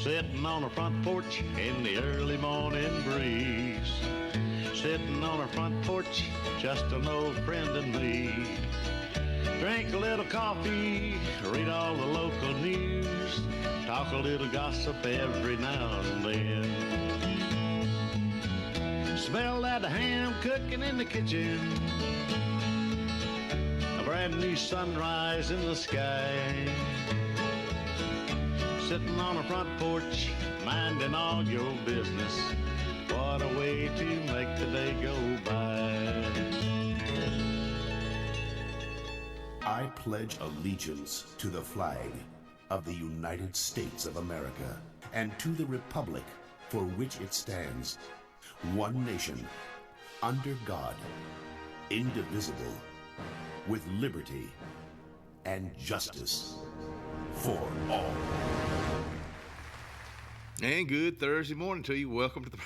Sitting on a front porch in the early morning breeze. Sitting on a front porch, just an old friend and me. Drink a little coffee, read all the local news, talk a little gossip every now and then. Smell that ham cooking in the kitchen, a brand new sunrise in the sky. Sitting on a front porch, minding all your business. What a way to make the day go by. I pledge allegiance to the flag of the United States of America and to the republic for which it stands, one nation, under God, indivisible, with liberty and justice for all. And good Thursday morning to you. Welcome to the,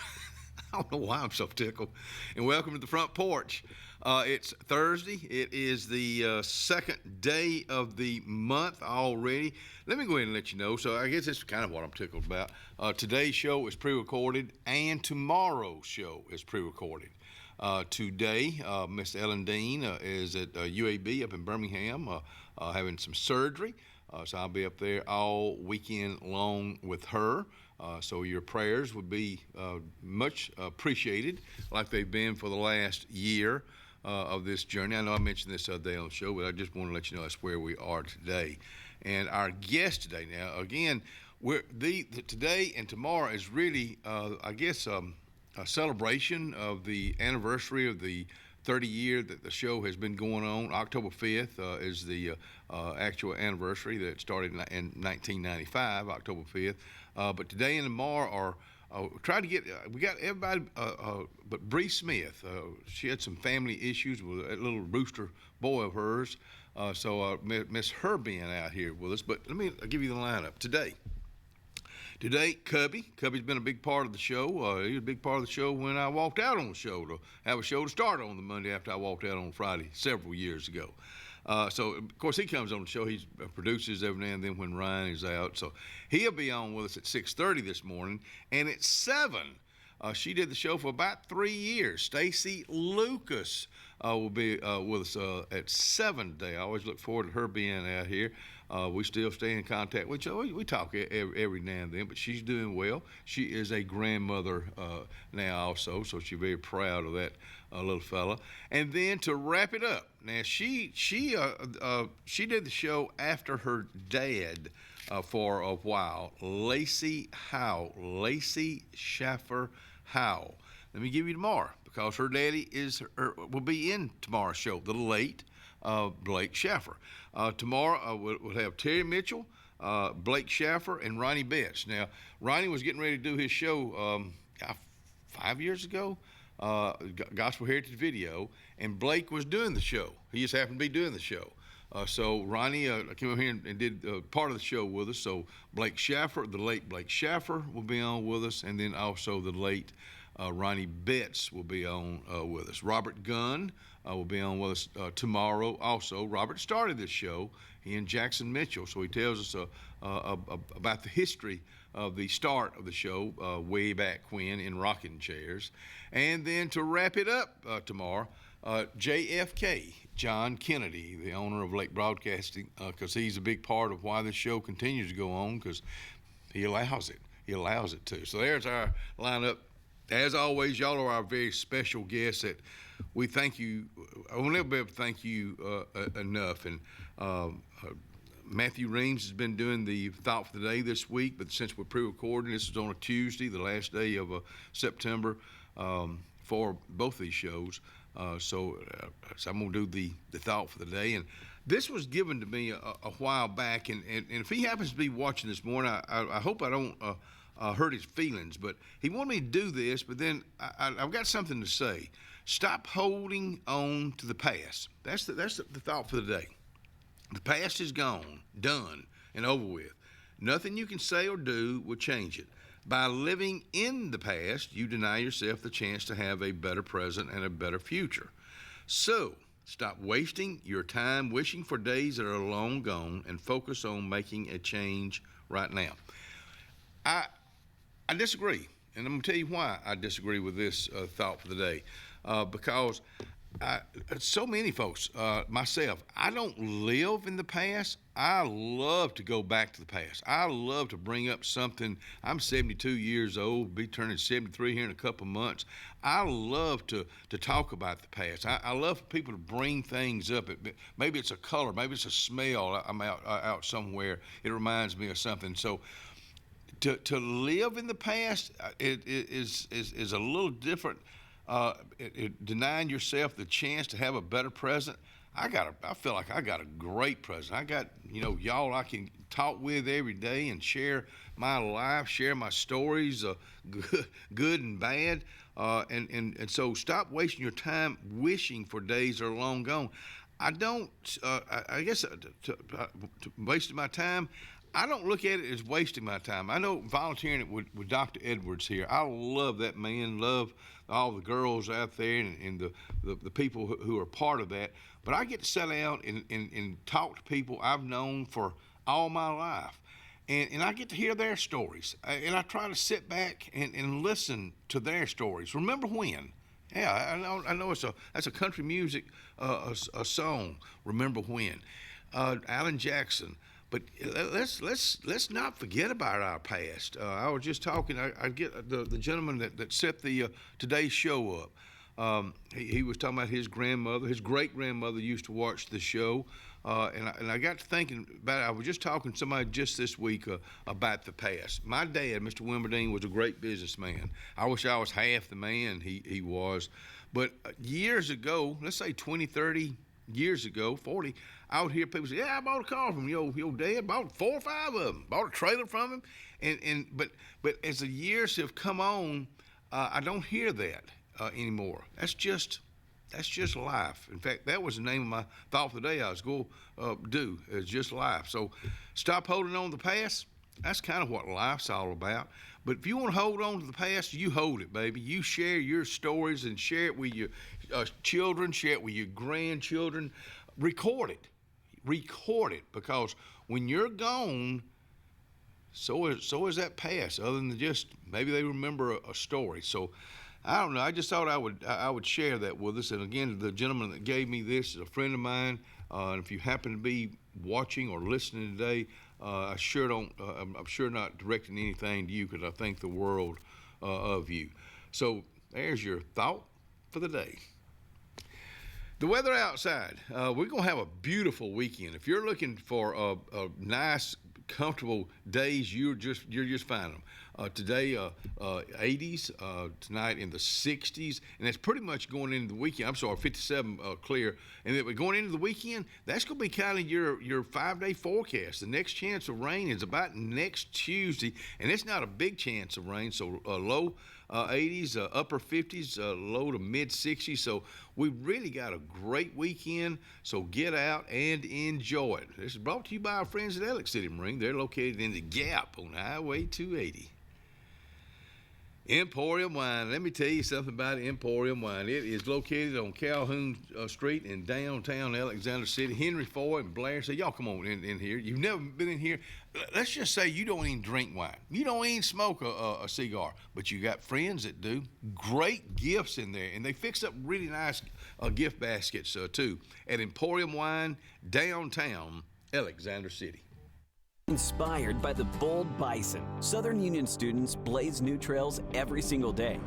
I don't know why I'm so tickled, and welcome to the front porch. It's Thursday. It is the second day of the month already. Let me go ahead and let you know. So I guess that's kind of what I'm tickled about. Today's show is pre-recorded, and tomorrow's show is pre-recorded. Today, Miss Ellen Dean is at UAB up in Birmingham having some surgery. So I'll be up there all weekend long with her. So your prayers would be much appreciated, like they've been for the last year of this journey. I know I mentioned this other day on the show, but I just want to let you know that's where we are today. And our guest today, now again, today and tomorrow is really, I guess, a celebration of the anniversary of the 30 year that the show has been going on. October 5th is the actual anniversary that started in 1995, October 5th. But today and tomorrow are trying to get, we got everybody, but Bree Smith, she had some family issues with a little rooster boy of hers. So miss her being out here with us. But let me give you the lineup today. Today, Cubby's been a big part of the show. He was a big part of the show when I walked out on the show to have a show to start on the Monday after I walked out on Friday several years ago. So, of course, he comes on the show. He produces every now and then when Ryan is out. So he'll be on with us at 6:30 this morning. And at 7, she did the show for about 3 years. Stacy Lucas will be with us at 7 today. I always look forward to her being out here. We still stay in contact with each other. We talk every now and then, but she's doing well. She is a grandmother now also, so she's very proud of that little fella. And then to wrap it up, now she did the show after her dad for a while, Lacey Schaffer Howell. Let me give you tomorrow, because her daddy will be in tomorrow's show, the late Blake Schaffer. Tomorrow we'll have Terry Mitchell, Blake Schaffer, and Ronnie Betts. Now, Ronnie was getting ready to do his show 5 years ago, Gospel Heritage Video, and Blake was doing the show. He just happened to be doing the show. So Ronnie came over here and did part of the show with us. So Blake Schaffer, the late Blake Schaffer, will be on with us, and then also the late Ronnie Betts will be on with us. Robert Gunn will be on with us tomorrow also. Robert started this show, he and Jackson Mitchell, so he tells us about the history of the start of the show way back when in rocking chairs. And then to wrap it up tomorrow, JFK, John Kennedy, the owner of Lake Broadcasting, because he's a big part of why this show continues to go on, because he allows it. He allows it to. So there's our lineup. As always, y'all are our very special guests that we thank you. I will never be able to thank you enough. And Matthew Reams has been doing the Thought for the Day this week, but since we're pre-recording, this is on a Tuesday, the last day of September for both these shows. So I'm going to do the Thought for the Day. And this was given to me a while back, and if he happens to be watching this morning, I hope I don't hurt his feelings, but he wanted me to do this, but then I've got something to say. Stop holding on to the past. That's the thought for the day. The past is gone, done, and over with. Nothing you can say or do will change it. By living in the past, you deny yourself the chance to have a better present and a better future. So, stop wasting your time wishing for days that are long gone and focus on making a change right now. I disagree, and I'm going to tell you why I disagree with this thought for the day. Because so many folks, myself, I don't live in the past. I love to go back to the past. I love to bring up something. I'm 72 years old, be turning 73 here in a couple months. I love to talk about the past. I love for people to bring things up. Maybe it's a color, maybe it's a smell. I'm out somewhere. It reminds me of something. So to live in the past it is a little different. Denying yourself the chance to have a better present. I feel like I got a great present. I got, y'all I can talk with every day and share my life, share my stories, good and bad. And so stop wasting your time wishing for days that are long gone. I don't, I guess, wasting my time, I don't look at it as wasting my time. I know volunteering with Dr. Edwards here. I love that man, love all the girls out there and the people who are part of that. But I get to sit down and talk to people I've known for all my life. And I get to hear their stories. And I try to sit back and listen to their stories. Remember when? Yeah, I know that's a country music a song. Remember when? Alan Jackson. But let's not forget about our past. I was just talking. I get the gentleman that set the today's show up. He was talking about his grandmother. His great grandmother used to watch the show, and I got to thinking about it. I was just talking to somebody just this week about the past. My dad, Mr. Wimberding, was a great businessman. I wish I was half the man he was. But years ago, let's say 20, 30 years ago, 40, I would hear people say, "Yeah, I bought a car from your dad. Bought 4 or 5 of them. Bought a trailer from him." But as the years have come on, I don't hear that anymore. That's just life. In fact, that was the name of my thought for the day I was going to do. It's just life. So stop holding on to the past. That's kind of what life's all about. But if you want to hold on to the past, you hold it, baby. You share your stories and share it with your children, share it with your grandchildren. Record it, because when you're gone, so is that past. Other than just maybe they remember a story. So I don't know. I just thought I would share that with us. And again, the gentleman that gave me this is a friend of mine. And if you happen to be watching or listening today, I'm sure not directing anything to you, because I think the world of you. So there's your thought for the day. The weather outside, we're going to have a beautiful weekend. If you're looking for a nice, comfortable days, you're just finding them. Today, 80s, tonight in the 60s, and that's pretty much going into the weekend. I'm sorry, 57 clear. And then going into the weekend, that's going to be kind of your 5-day forecast. The next chance of rain is about next Tuesday, and it's not a big chance of rain, so low 80s, upper 50s, low to mid 60s. So we really got a great weekend. So get out and enjoy it. This is brought to you by our friends at Alex City Marine. They're located in the Gap on Highway 280. Emporium Wine. Let me tell you something about Emporium Wine. It is located on Calhoun Street in downtown Alexander City. Henry Foy and Blair say, y'all come on in here. You've never been in here. Let's just say you don't even drink wine. You don't even smoke a cigar, but you got friends that do. Great gifts in there, and they fix up really nice gift baskets too at Emporium Wine, downtown Alexander City. Inspired by the bold bison, Southern Union students blaze new trails every single day.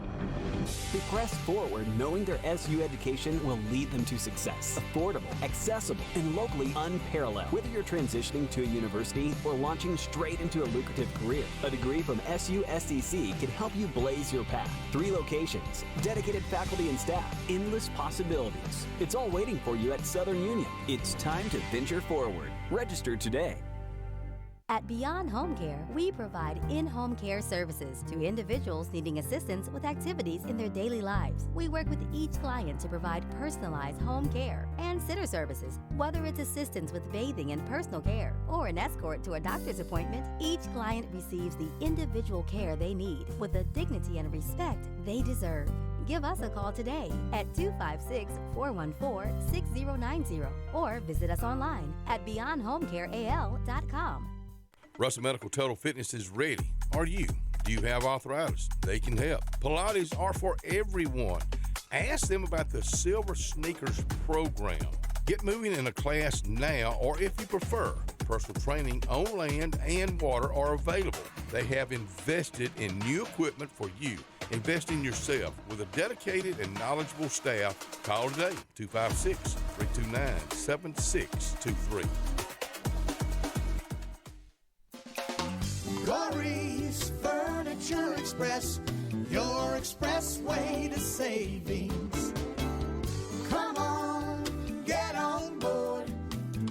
They press forward knowing their SU education will lead them to success. Affordable, accessible, and locally unparalleled. Whether you're transitioning to a university or launching straight into a lucrative career, a degree from SU SDC can help you blaze your path. 3 locations, dedicated faculty and staff, endless possibilities. It's all waiting for you at Southern Union. It's time to venture forward. Register today. At Beyond Home Care, we provide in-home care services to individuals needing assistance with activities in their daily lives. We work with each client to provide personalized home care and sitter services. Whether it's assistance with bathing and personal care or an escort to a doctor's appointment, each client receives the individual care they need with the dignity and respect they deserve. Give us a call today at 256-414-6090 or visit us online at beyondhomecareal.com. Russell Medical Total Fitness is ready. are you. Do you have arthritis? They can help. Pilates are for everyone. Ask them about the Silver Sneakers program. Get moving in a class now, or if you prefer, personal training on land and water are available. They have invested in new equipment for you. Invest in yourself with a dedicated and knowledgeable staff. Call today, 256-329-7623. Corey's Furniture Express, your expressway to savings. Come on, get on board.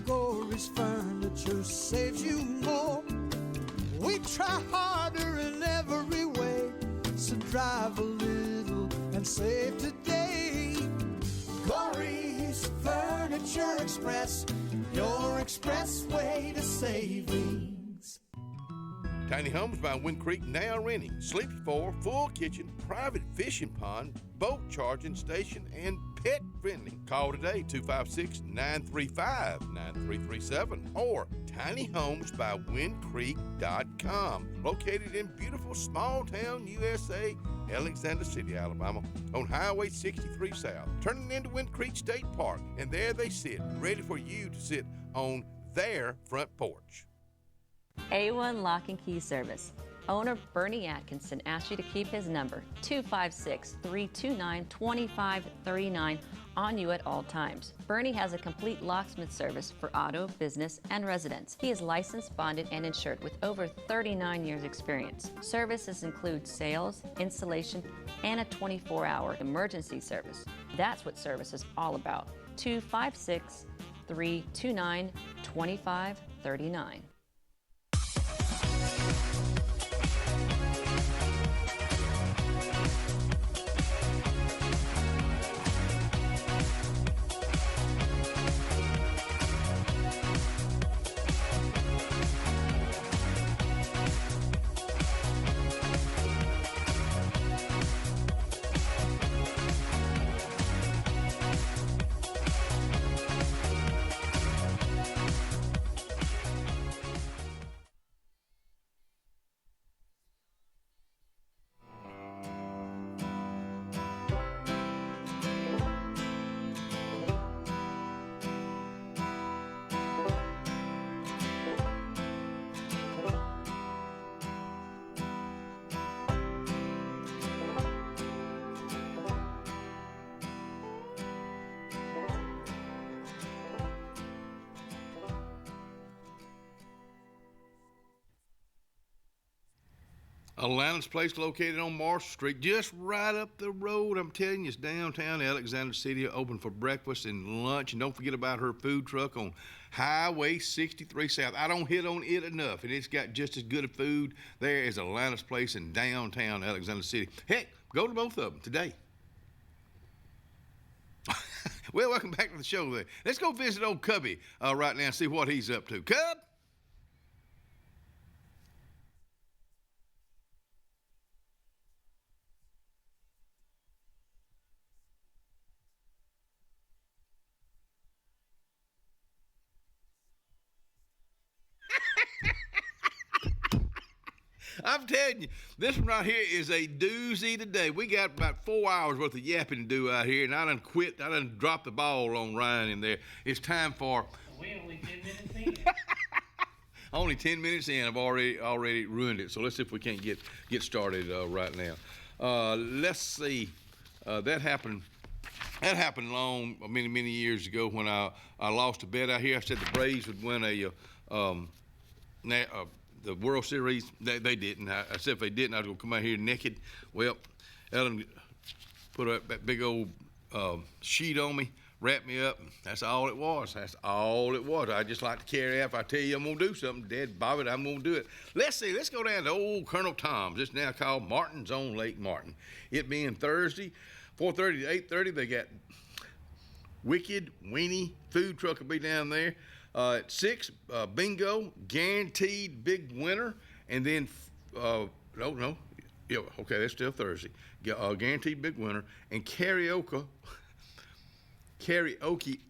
Corey's Furniture saves you more. We try harder in every way, so drive a little and save today. Corey's Furniture Express, your expressway to savings. Tiny Homes by Wind Creek now renting. Sleepy 4, full kitchen, private fishing pond, boat charging station, and pet friendly. Call today, 256-935-9337 or tinyhomesbywindcreek.com. Located in beautiful small town USA, Alexander City, Alabama, on Highway 63 South, turning into Wind Creek State Park. And there they sit, ready for you to sit on their front porch. A1 Lock and Key Service. Owner Bernie Atkinson asked you to keep his number, 256-329-2539, on you at all times. Bernie has a complete locksmith service for auto, business, and residence. He is licensed, bonded, and insured with over 39 years experience. Services include sales, installation, and a 24-hour emergency service. That's what service is all about. 256-329-2539. Alana's Place, located on Marshall Street, just right up the road. I'm telling you, it's downtown Alexander City, open for breakfast and lunch. And don't forget about her food truck on Highway 63 South. I don't hit on it enough, and it's got just as good a food there as Alana's Place in downtown Alexander City. Heck, go to both of them today. Well, welcome back to the show there. Let's go visit old Cubby right now and see what he's up to. Cub? I'm telling you, this one right here is a doozy today. We got about 4 hours worth of yapping to do out here, and I done quit. I done dropped the ball on Ryan in there. It's time for... We're only 10 minutes in. Only 10 minutes in. I've already ruined it. So let's see if we can't get started right now. Let's see. That happened many years ago when I lost a bet out here. I said the Braves would win the World Series. They didn't. I said if they didn't, I was going to come out here naked. Well, Ellen put that big old sheet on me, wrapped me up. That's all it was. I just like to carry out. If I tell you I'm going to do something, Dad, Bob it, I'm going to do it. Let's see. Let's go down to old Colonel Tom's. It's now called Martin's on Lake Martin. It being Thursday, 4:30 to 8:30, they got Wicked Weenie food truck will be down there. At 6, bingo, guaranteed big winner, and then, yeah, okay, that's still Thursday. Guaranteed big winner, and karaoke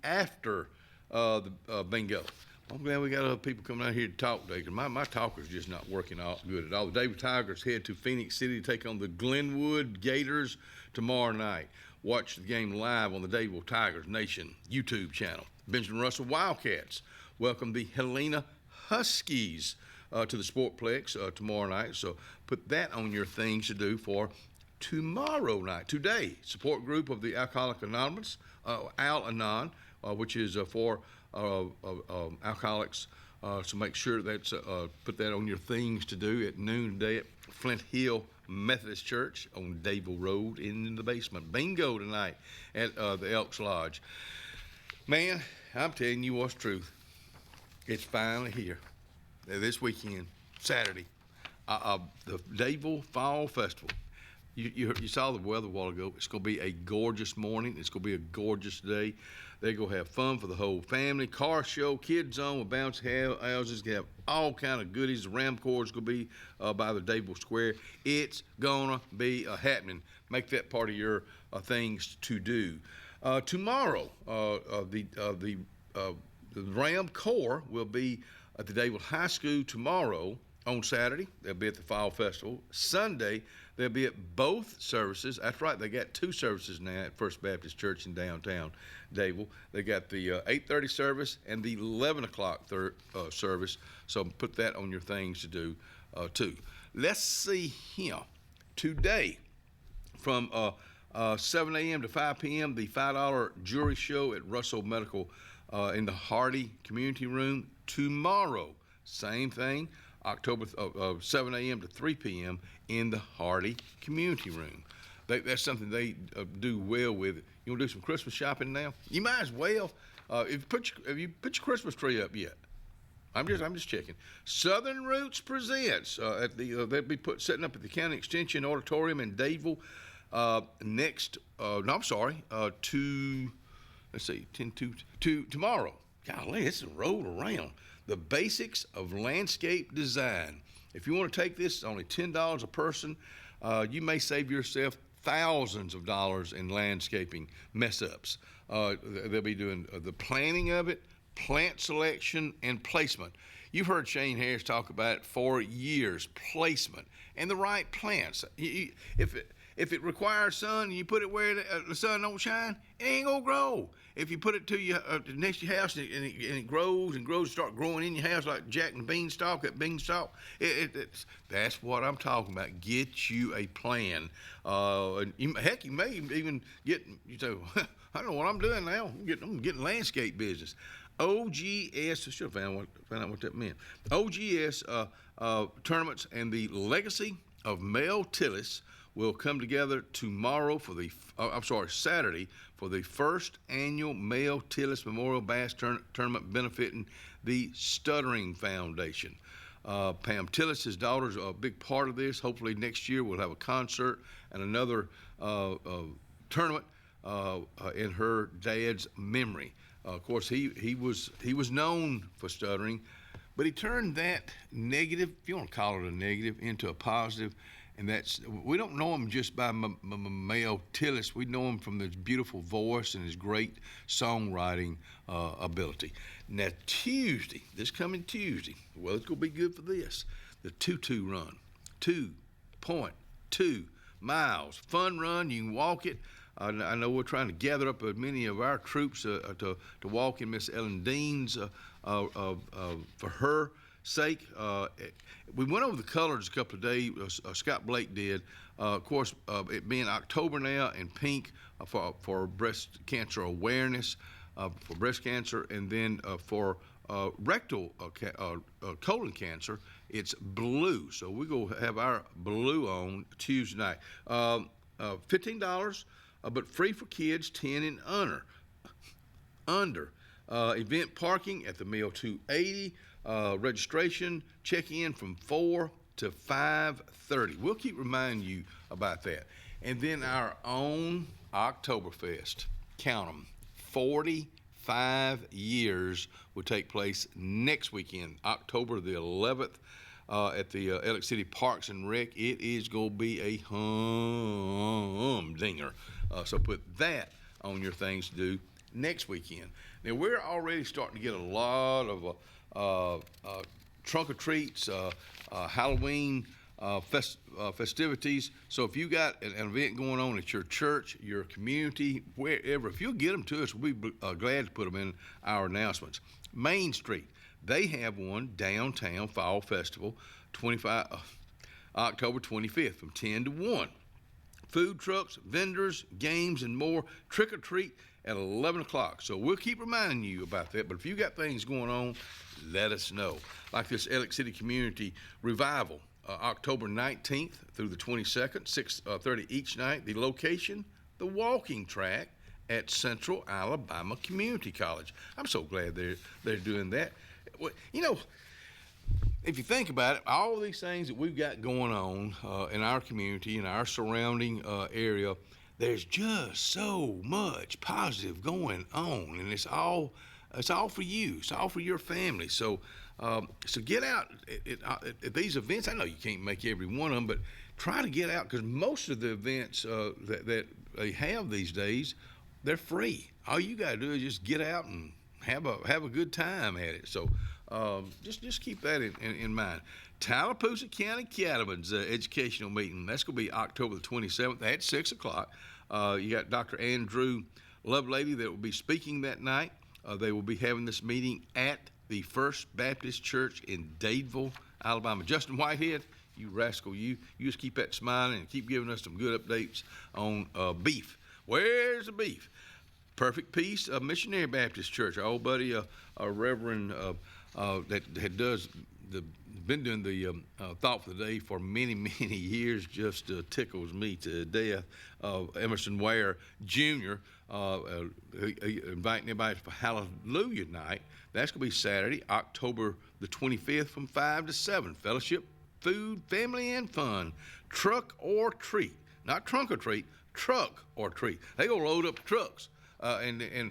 after the bingo. I'm glad we got other people coming out here to talk today, because my talker's just not working out good at all. The David Tigers head to Phoenix City to take on the Glenwood Gators tomorrow night. Watch the game live on the David Tigers Nation YouTube channel. Benjamin Russell Wildcats welcome the Helena Huskies to the Sportplex tomorrow night. So put that on your things to do for tomorrow night. Today, support group of the Alcoholic Anonymous, Al-Anon, which is for alcoholics. So make sure that's put that on your things to do at noon today at Flint Hill Methodist Church on Dayville Road in the basement. Bingo tonight at the Elks Lodge. Man, I'm telling you what's truth. It's finally here. This weekend, Saturday, the Dayville Fall Festival. You saw the weather a while ago. It's going to be a gorgeous morning. It's going to be a gorgeous day. They're going to have fun for the whole family. Car show, kids zone with bouncy houses. They have all kind of goodies. The Ram Corps is going to be by the Dayville Square. It's going to be happening. Make that part of your things to do. Tomorrow, the Ram Corps will be at the Dayville High School tomorrow. On Saturday, they'll be at the Fall Festival. Sunday, they'll be at both services. That's right, they got two services now at First Baptist Church in downtown Dayville. They got the 8:30 service and the 11 o'clock service. So put that on your things to do, too. Let's see here. Today, from 7 a.m. to 5 p.m., the $5 jury show at Russell Medical in the Hardy Community Room. Tomorrow, same thing. October 7 a.m. to 3 p.m. in the Hardy Community Room. That's something they do well with. You want to do some Christmas shopping now? You might as well. Have you put your Christmas tree up yet? I'm just checking. Southern Roots presents at the they'll be setting up at the County Extension Auditorium in Dayville tomorrow. Golly, it's a roll around. The basics of landscape design. If you want to take this, it's only $10 a person. You may save yourself thousands of dollars in landscaping mess-ups. They'll be doing the planning of it, plant selection, and placement. You've heard Shane Harris talk about it for years, placement, and the right plants. If it requires sun, you put it where the sun don't shine, it ain't gonna grow. If you put it to your next to your house and it grows and grows, start growing in your house like Jack and Beanstalk, that's what I'm talking about. Get you a plan. Heck, you may even get, you say, I don't know what I'm doing now. I'm getting landscape business. OGS, I should have found out what that meant. OGS tournaments and the legacy of Mel Tillis will come together tomorrow Saturday for the first annual Mel Tillis Memorial Bass Tournament benefiting the Stuttering Foundation. Pam Tillis' daughter's a big part of this. Hopefully next year we'll have a concert and another tournament in her dad's memory. Of course, he was known for stuttering, but he turned that negative, if you want to call it a negative, into a positive. And we don't know him just by Mel Tillis. We know him from his beautiful voice and his great songwriting ability. Now, this coming Tuesday, well, it's going to be good for this. The 2-2 run, 2.2 miles. Fun run, you can walk it. I know we're trying to gather up as many of our troops to walk in Miss Ellen Dean's for her sake. We went over the colors a couple of days. Scott Blake did. Of course, it being October now, and pink for breast cancer awareness, for breast cancer, and then for rectal colon cancer, it's blue. So we're going to have our blue on Tuesday night. $15, but free for kids 10 and under. Event parking at the Mill 280. Registration, check-in from 4 to 5:30. We'll keep reminding you about that. And then our own Oktoberfest, count them, 45 years will take place next weekend, October the 11th, at the Alex City Parks and Rec. It is going to be a humdinger. So put that on your things to do next weekend. Now, we're already starting to get a lot of trunk or treats, Halloween festivities. So if you got an event going on at your church, your community, wherever, if you'll get them to us, we'll be glad to put them in our announcements. Main Street, they have one downtown fall festival, October 25th from 10 to 1. Food trucks, vendors, games, and more. Trick or treat at 11 o'clock. So we'll keep reminding you about that. But if you got things going on, let us know. Like this Alex City Community Revival, October 19th through the 22nd, 6:30 each night. The location, the walking track at Central Alabama Community College. I'm so glad they're doing that. You know, if you think about it, all these things that we've got going on in our community, in our surrounding area, there's just so much positive going on, and it's all for you. It's all for your family. So get out at these events. I know you can't make every one of them, but try to get out, because most of the events that they have these days, they're free. All you got to do is just get out and have a good time at it. So just keep that in mind. Tallapoosa County Cattlemen's educational meeting. That's going to be October the 27th at 6 o'clock. You got Dr. Andrew Lovelady that will be speaking that night. They will be having this meeting at the First Baptist Church in Dadeville, Alabama. Justin Whitehead, you rascal, you just keep that smiling and keep giving us some good updates on beef. Where's the beef? Perfect Peace Missionary Baptist Church. Our old buddy, Reverend that been doing the Thought for the Day for many, many years, just tickles me to death. Emerson Ware Jr. Inviting everybody for Hallelujah Night. That's going to be Saturday, October the 25th from 5 to 7. Fellowship, food, family, and fun. Truck or treat. Not trunk or treat, truck or treat. They going to load up the trucks and a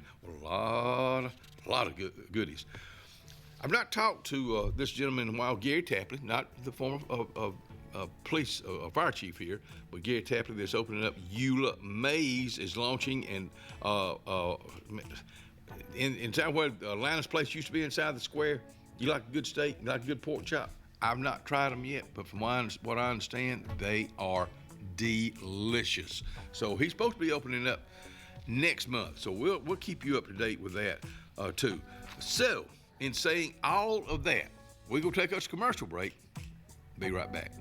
lot of goodies. I've not talked to this gentleman in a while, Gary Tapley, not the former police fire chief here, but Gary Tapley that's opening up Eula Maze is launching, and inside where Atlanta's place used to be inside the square. You like a good steak, you like a good pork chop. I've not tried them yet, but from what I understand, they are delicious. So he's supposed to be opening up next month. So we'll keep you up to date with that too. So in saying all of that, we're going to take us a commercial break. Be right back.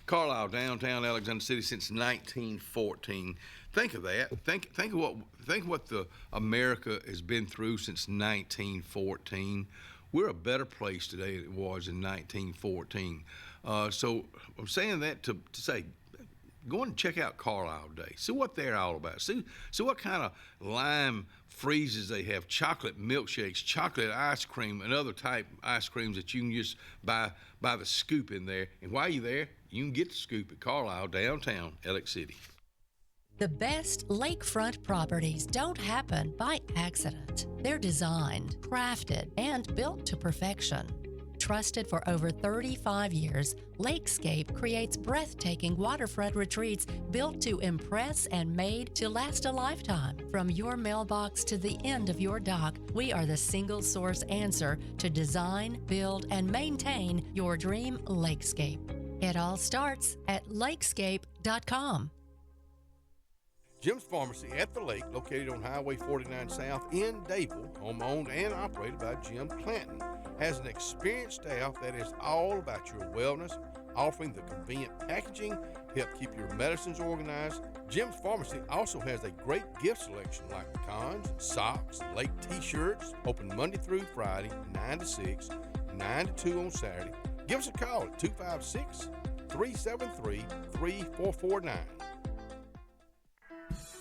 Carlisle, downtown Alexander City since 1914. Think of that. Think of what the America has been through since 1914. We're a better place today than it was in 1914. So I'm saying that to say, go and check out Carlisle today. See what they're all about. See what kind of lime freezes they have, chocolate milkshakes, chocolate ice cream, and other type ice creams that you can just buy the scoop in there. And while you're there, you can get the scoop at Carlisle, downtown Alex City. The best lakefront properties don't happen by accident. They're designed, crafted, and built to perfection. Trusted for over 35 years, Lakescape creates breathtaking waterfront retreats built to impress and made to last a lifetime. From your mailbox to the end of your dock, we are the single source answer to design, build, and maintain your dream lakescape. It all starts at lakescape.com. Jim's Pharmacy at the Lake, located on Highway 49 South in Dadeville, home owned and operated by Jim Clanton, has an experienced staff that is all about your wellness, offering the convenient packaging to help keep your medicines organized. Jim's Pharmacy also has a great gift selection like pecans, socks, lake t-shirts, open Monday through Friday, 9 to 6, 9 to 2 on Saturday. Give us a call at 256-373-3449.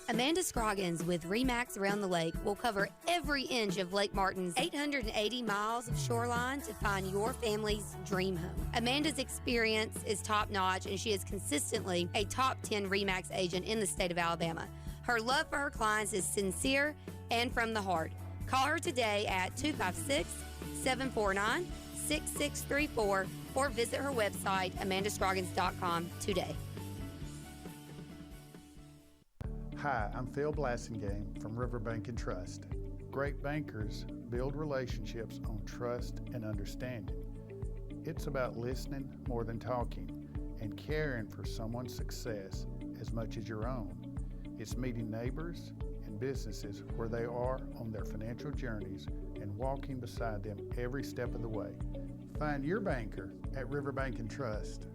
Amanda Scroggins with RE/MAX Around the Lake will cover every inch of Lake Martin's 880 miles of shoreline to find your family's dream home. Amanda's experience is top-notch, and she is consistently a top 10 RE/MAX agent in the state of Alabama. Her love for her clients is sincere and from the heart. Call her today at 256-749-6634 or visit her website, amandascroggins.com, today. Hi, I'm Phil Blassingame from Riverbank and Trust. Great bankers build relationships on trust and understanding. It's about listening more than talking and caring for someone's success as much as your own. It's meeting neighbors and businesses where they are on their financial journeys and walking beside them every step of the way. Find your banker at Riverbank and Trust.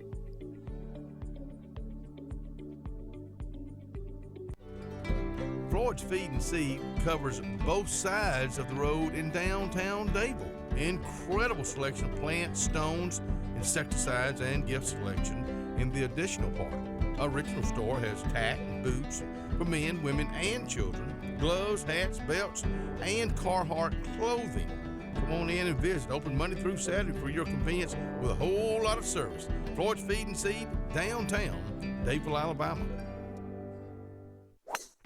Porch Feed and Seed covers both sides of the road in downtown Dayville. Incredible selection of plants, stones, insecticides, and gift selection in the additional part. Original store has tack and boots for men, women, and children, gloves, hats, belts, and Carhartt clothing. Come on in and visit. Open Monday through Saturday for your convenience with a whole lot of service. Porch Feed and Seed, downtown Dayville, Alabama.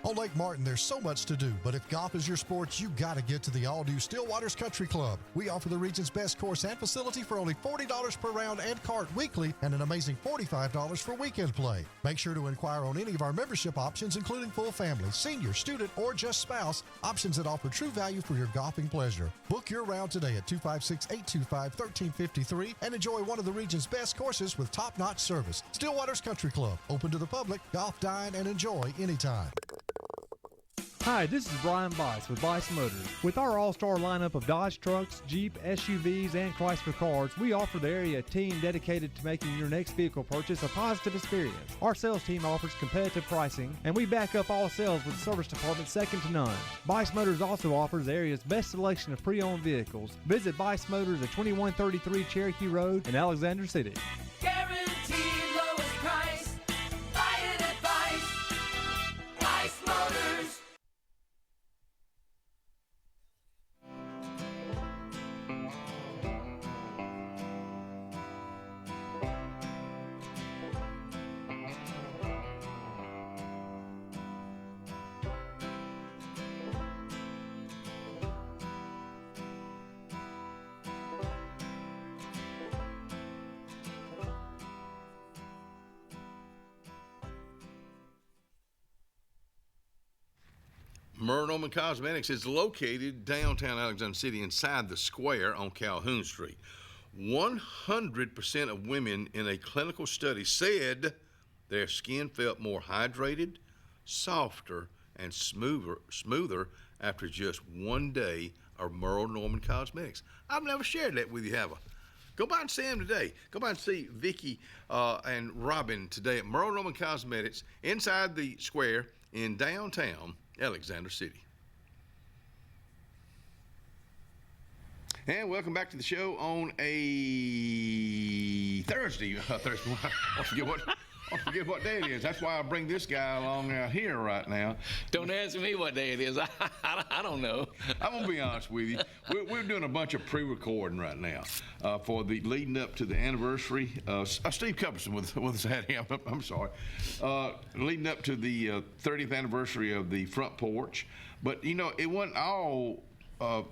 On Lake Martin, there's so much to do, but if golf is your sport, you got to get to the all-new Stillwater's Country Club. We offer the region's best course and facility for only $40 per round and cart weekly, and an amazing $45 for weekend play. Make sure to inquire on any of our membership options, including full family, senior, student, or just spouse, options that offer true value for your golfing pleasure. Book your round today at 256-825-1353 and enjoy one of the region's best courses with top-notch service. Stillwater's Country Club, open to the public, golf, dine, and enjoy anytime. Hi, this is Brian Bice with Bice Motors. With our all-star lineup of Dodge trucks, Jeep, SUVs, and Chrysler cars, we offer the area team dedicated to making your next vehicle purchase a positive experience. Our sales team offers competitive pricing, and we back up all sales with a service department second to none. Bice Motors also offers the area's best selection of pre-owned vehicles. Visit Bice Motors at 2133 Cherokee Road in Alexander City. Guaranteed lowest price. Buy it at Bice. Bice Motors. Merle Cosmetics is located downtown Alexander City inside the square on Calhoun Street. 100% of women in a clinical study said their skin felt more hydrated, softer, and smoother after just one day of Merle Norman Cosmetics. I've never shared that with you, have I? Go by and see them today. Go by and see Vicky and Robin today at Merle Norman Cosmetics inside the square in downtown Alexander City. And welcome back to the show on a Thursday. I forget what day it is. That's why I bring this guy along out here right now. Don't ask me what day it is. I don't know. I'm gonna be honest with you. We're doing a bunch of pre-recording right now for the leading up to the anniversary. Steve Cupperson with us at him. I'm sorry. Leading up to the 30th anniversary of the Front Porch, but you know it wasn't all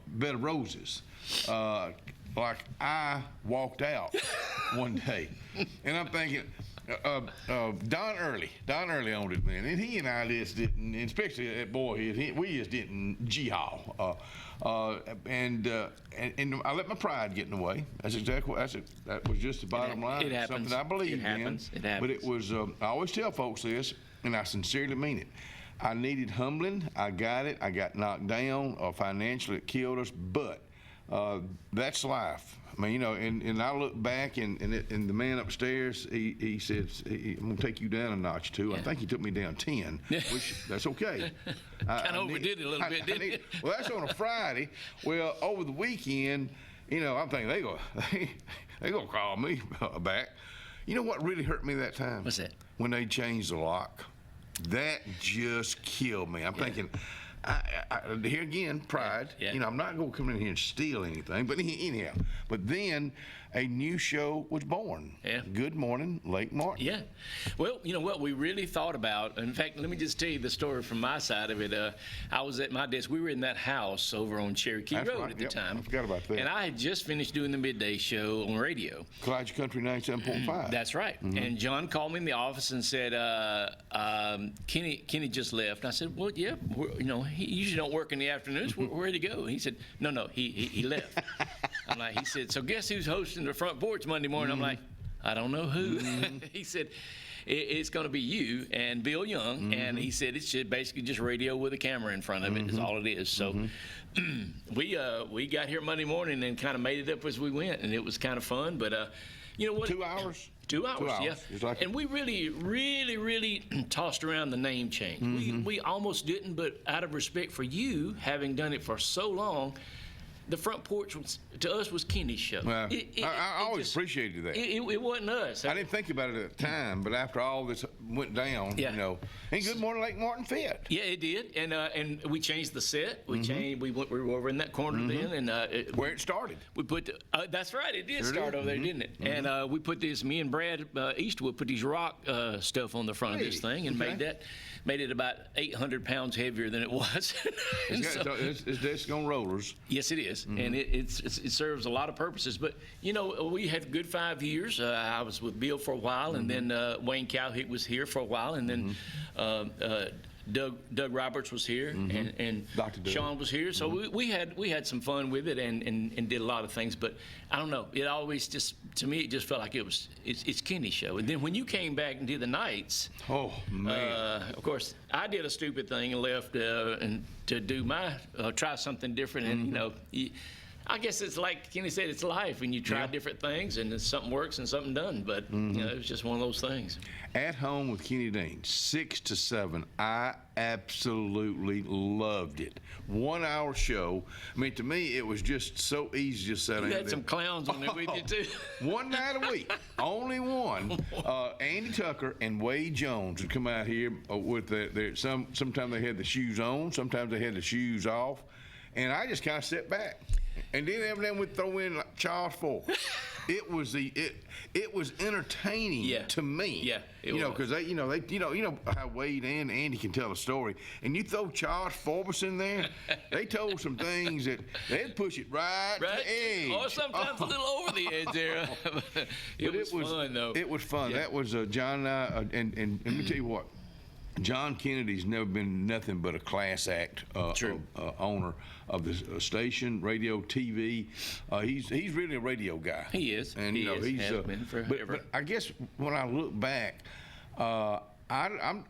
bed of roses. Like I walked out one day, and I'm thinking. Don Early owned it then, and he and I just didn't, especially that boy, we just didn't jihad. And I let my pride get in the way. That was just the bottom line. It happens. Something I believed in. It happens. But it was. I always tell folks this, and I sincerely mean it. I needed humbling. I got it. I got knocked down. Financially, it killed us. But that's life. I mean, you know, and I look back, and the man upstairs, he says, I'm going to take you down a notch or two. Yeah. I think he took me down 10, which that's okay. Kind of overdid it a little bit, didn't you? Well, that's on a Friday. Well, over the weekend, you know, I'm thinking they gonna call me back. You know what really hurt me that time? What's that? When they changed the lock That just killed me. I'm thinking, here again, pride. Yeah. You know, I'm not going to come in here and steal anything, but anyhow. But then a new show was born. Yeah. Good Morning, Lake Martin. Yeah. Well, you know what we really thought about, in fact, let me just tell you the story from my side of it. I was at my desk. We were in that house over on Cherokee That's Road right. at the time. I forgot about that. And I had just finished doing the midday show on radio. Clyde Country 97.5. That's right. And John called me in the office and said, Kenny just left. And I said, well, yeah, you know, he usually don't work in the afternoons. Where'd he go? And he said, no, he left. I'm like, he said, so guess who's hosting the front porch Monday morning? I'm like, I don't know who. He said, it's going to be you and Bill Young. And he said, it's basically just radio with a camera in front of it is all it is. So we got here Monday morning and kind of made it up as we went. And it was kind of fun. But you know what? 2 hours? 2 hours, yeah. Exactly. And we really tossed around the name change. We almost didn't, but out of respect for you, having done it for so long, the front porch to us was Kenny's show. Well, I always appreciated that. It wasn't us. I didn't think about it at the time, but after all this went down, you know, and Good Morning Lake Martin fit. Yeah, it did, and we changed the set. We changed. We were over in that corner then, and where it started. We put that's right. It did start over there, didn't it? And we put this. Me and Brad Eastwood put these rock stuff on the front of this thing and made it about 800 pounds heavier than it was. It's just on rollers. Yes, it is, and it serves a lot of purposes. But you know, we had a good 5 years. I was with Bill for a while, and then Wayne Cowhick was here for a while, and then Doug Roberts was here, and Sean was here. So we had some fun with it, and did a lot of things. But I don't know. It always just, to me, it just felt like it's Kenny's show. And then when you came back and did the nights, oh man! Of course, I did a stupid thing and left and to do my try something different, and you know. I guess it's like Kenny said, it's life, and you try different things, and something works and something doesn't. But you know, it was just one of those things. At Home with Kenny Dean, 6 to 7. I absolutely loved it. 1 hour show. I mean, to me, it was just so easy to set. You had some clowns on there with you too. One night a week, only one. Andy Tucker and Wade Jones would come out here with sometimes they had the shoes on, sometimes they had the shoes off, and I just kind of sat back. And then evidently we'd throw in like Charles Ford. It was it was entertaining to me. Yeah, you know, because you know how Wade and Andy can tell a story, and you throw Charles Forbes in there, they told some things that they'd push it right to the edge, or sometimes a little over the edge there. It was fun though. It was fun. Yeah. That was John and I, and let me tell you what. John Kennedy's never been nothing but a class act owner of the station, radio, TV. He's really a radio guy. He is. And he you know is. he's Has been forever. But I guess when I look back, I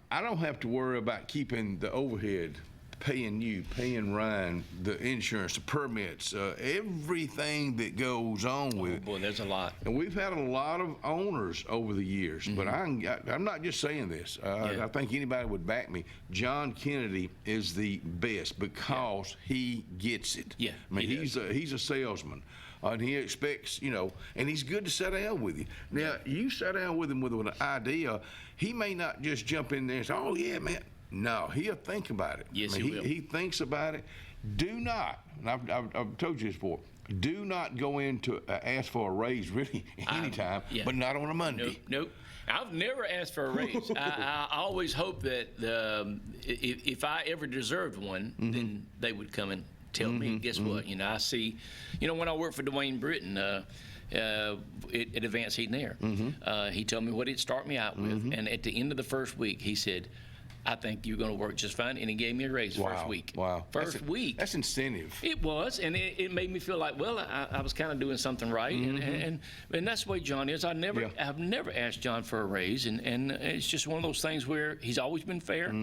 don't have to worry about keeping the overhead, paying Ryan, the insurance, the permits, everything that goes on with it. Boy, there's a lot. And we've had a lot of owners over the years, but I'm not just saying this. I think anybody would back me. John Kennedy is the best because he gets it. Yeah, I mean, he's a salesman. And he expects, you know, and he's good to sit down with you. Now, you sit down with him with an idea, he may not just jump in there and say, oh, yeah, man. No, he'll think about it. Yes, I mean, he will. He thinks about it. Do not, and I've told you this before, do not go in to ask for a raise really anytime, but not on a Monday. Nope. I've never asked for a raise. I always hope that if I ever deserved one, then they would come and tell me, guess what? You know, I see, you know, when I worked for Dwayne Britton, at Advanced Heat and Air, he told me what he'd start me out with. And at the end of the first week, he said, I think you're going to work just fine. And he gave me a raise first week. Wow. First week. That's incentive. It was. And it made me feel like, well, I was kind of doing something right. And that's the way John is. I've never asked John for a raise. And it's just one of those things where he's always been fair.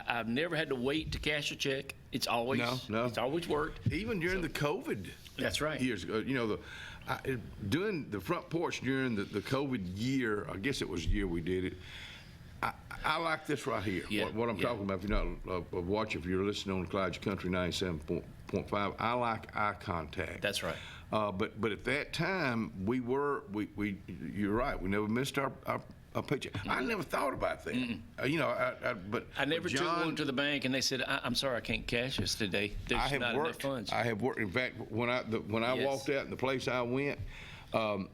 I've never had to wait to cash a check. It's always, it's always worked. Even during the COVID. That's right. Years ago, you know, doing the front porch during the COVID year, I guess it was the year we did it, I like this right here. What I'm talking about, if you're not watching, if you're listening on Clyde Country 97.5, I like eye contact. That's right. But at that time, you're right, we never missed our a paycheck. I never thought about that. But I never took John, one to the bank, and they said, "I'm sorry, I can't cash this today. There's not enough funds." I have worked. In fact, when I Yes. walked out in the place I went, I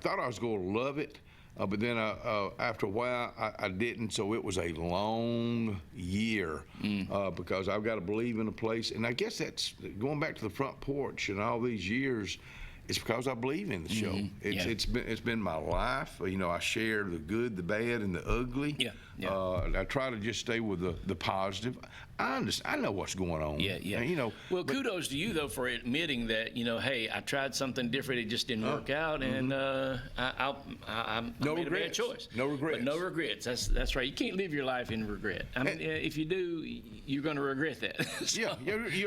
thought I was going to love it. But then after a while, I didn't. So it was a long year because I've got to believe in a place. And I guess that's going back to the front porch and all these years. It's because I believe in the show. It's been my life. I share the good, the bad, and the ugly. I try to just stay with the positive. I know what's going on. Well, kudos to you though for admitting that. Hey, I tried something different. It just didn't work out, and I made a bad choice. No regrets. But no regrets. That's right. You can't live your life in regret. I mean, if you do, you're going to regret that. You're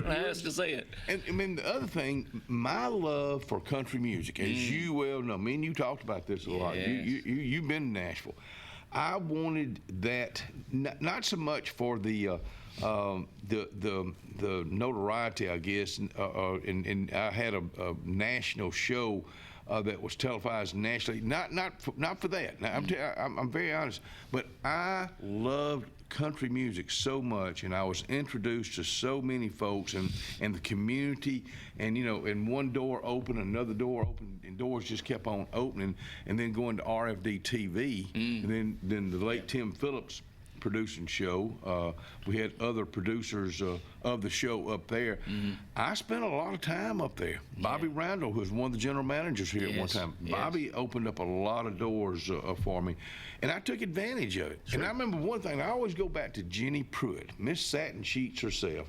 I have to say it. And I mean, the other thing, my love for country music, as you well know, me and you talked about this a lot. You've been to Nashville. I wanted that not so much for the notoriety, I guess, and I had a national show that was televised nationally. Not for that. Now, I'm very honest, but I loved country music so much, and I was introduced to so many folks and the community, and one door opened, another door opened, and doors just kept on opening, and then going to WAXC-TV, and then the late Tim Phillips producing show. We had other producers of the show up there. I spent a lot of time up there. Bobby Randall, who was one of the general managers here at one time, Bobby opened up a lot of doors for me, and I took advantage of it. And I remember one thing, I always go back to Jenny Pruitt, Miss Satin Sheets herself.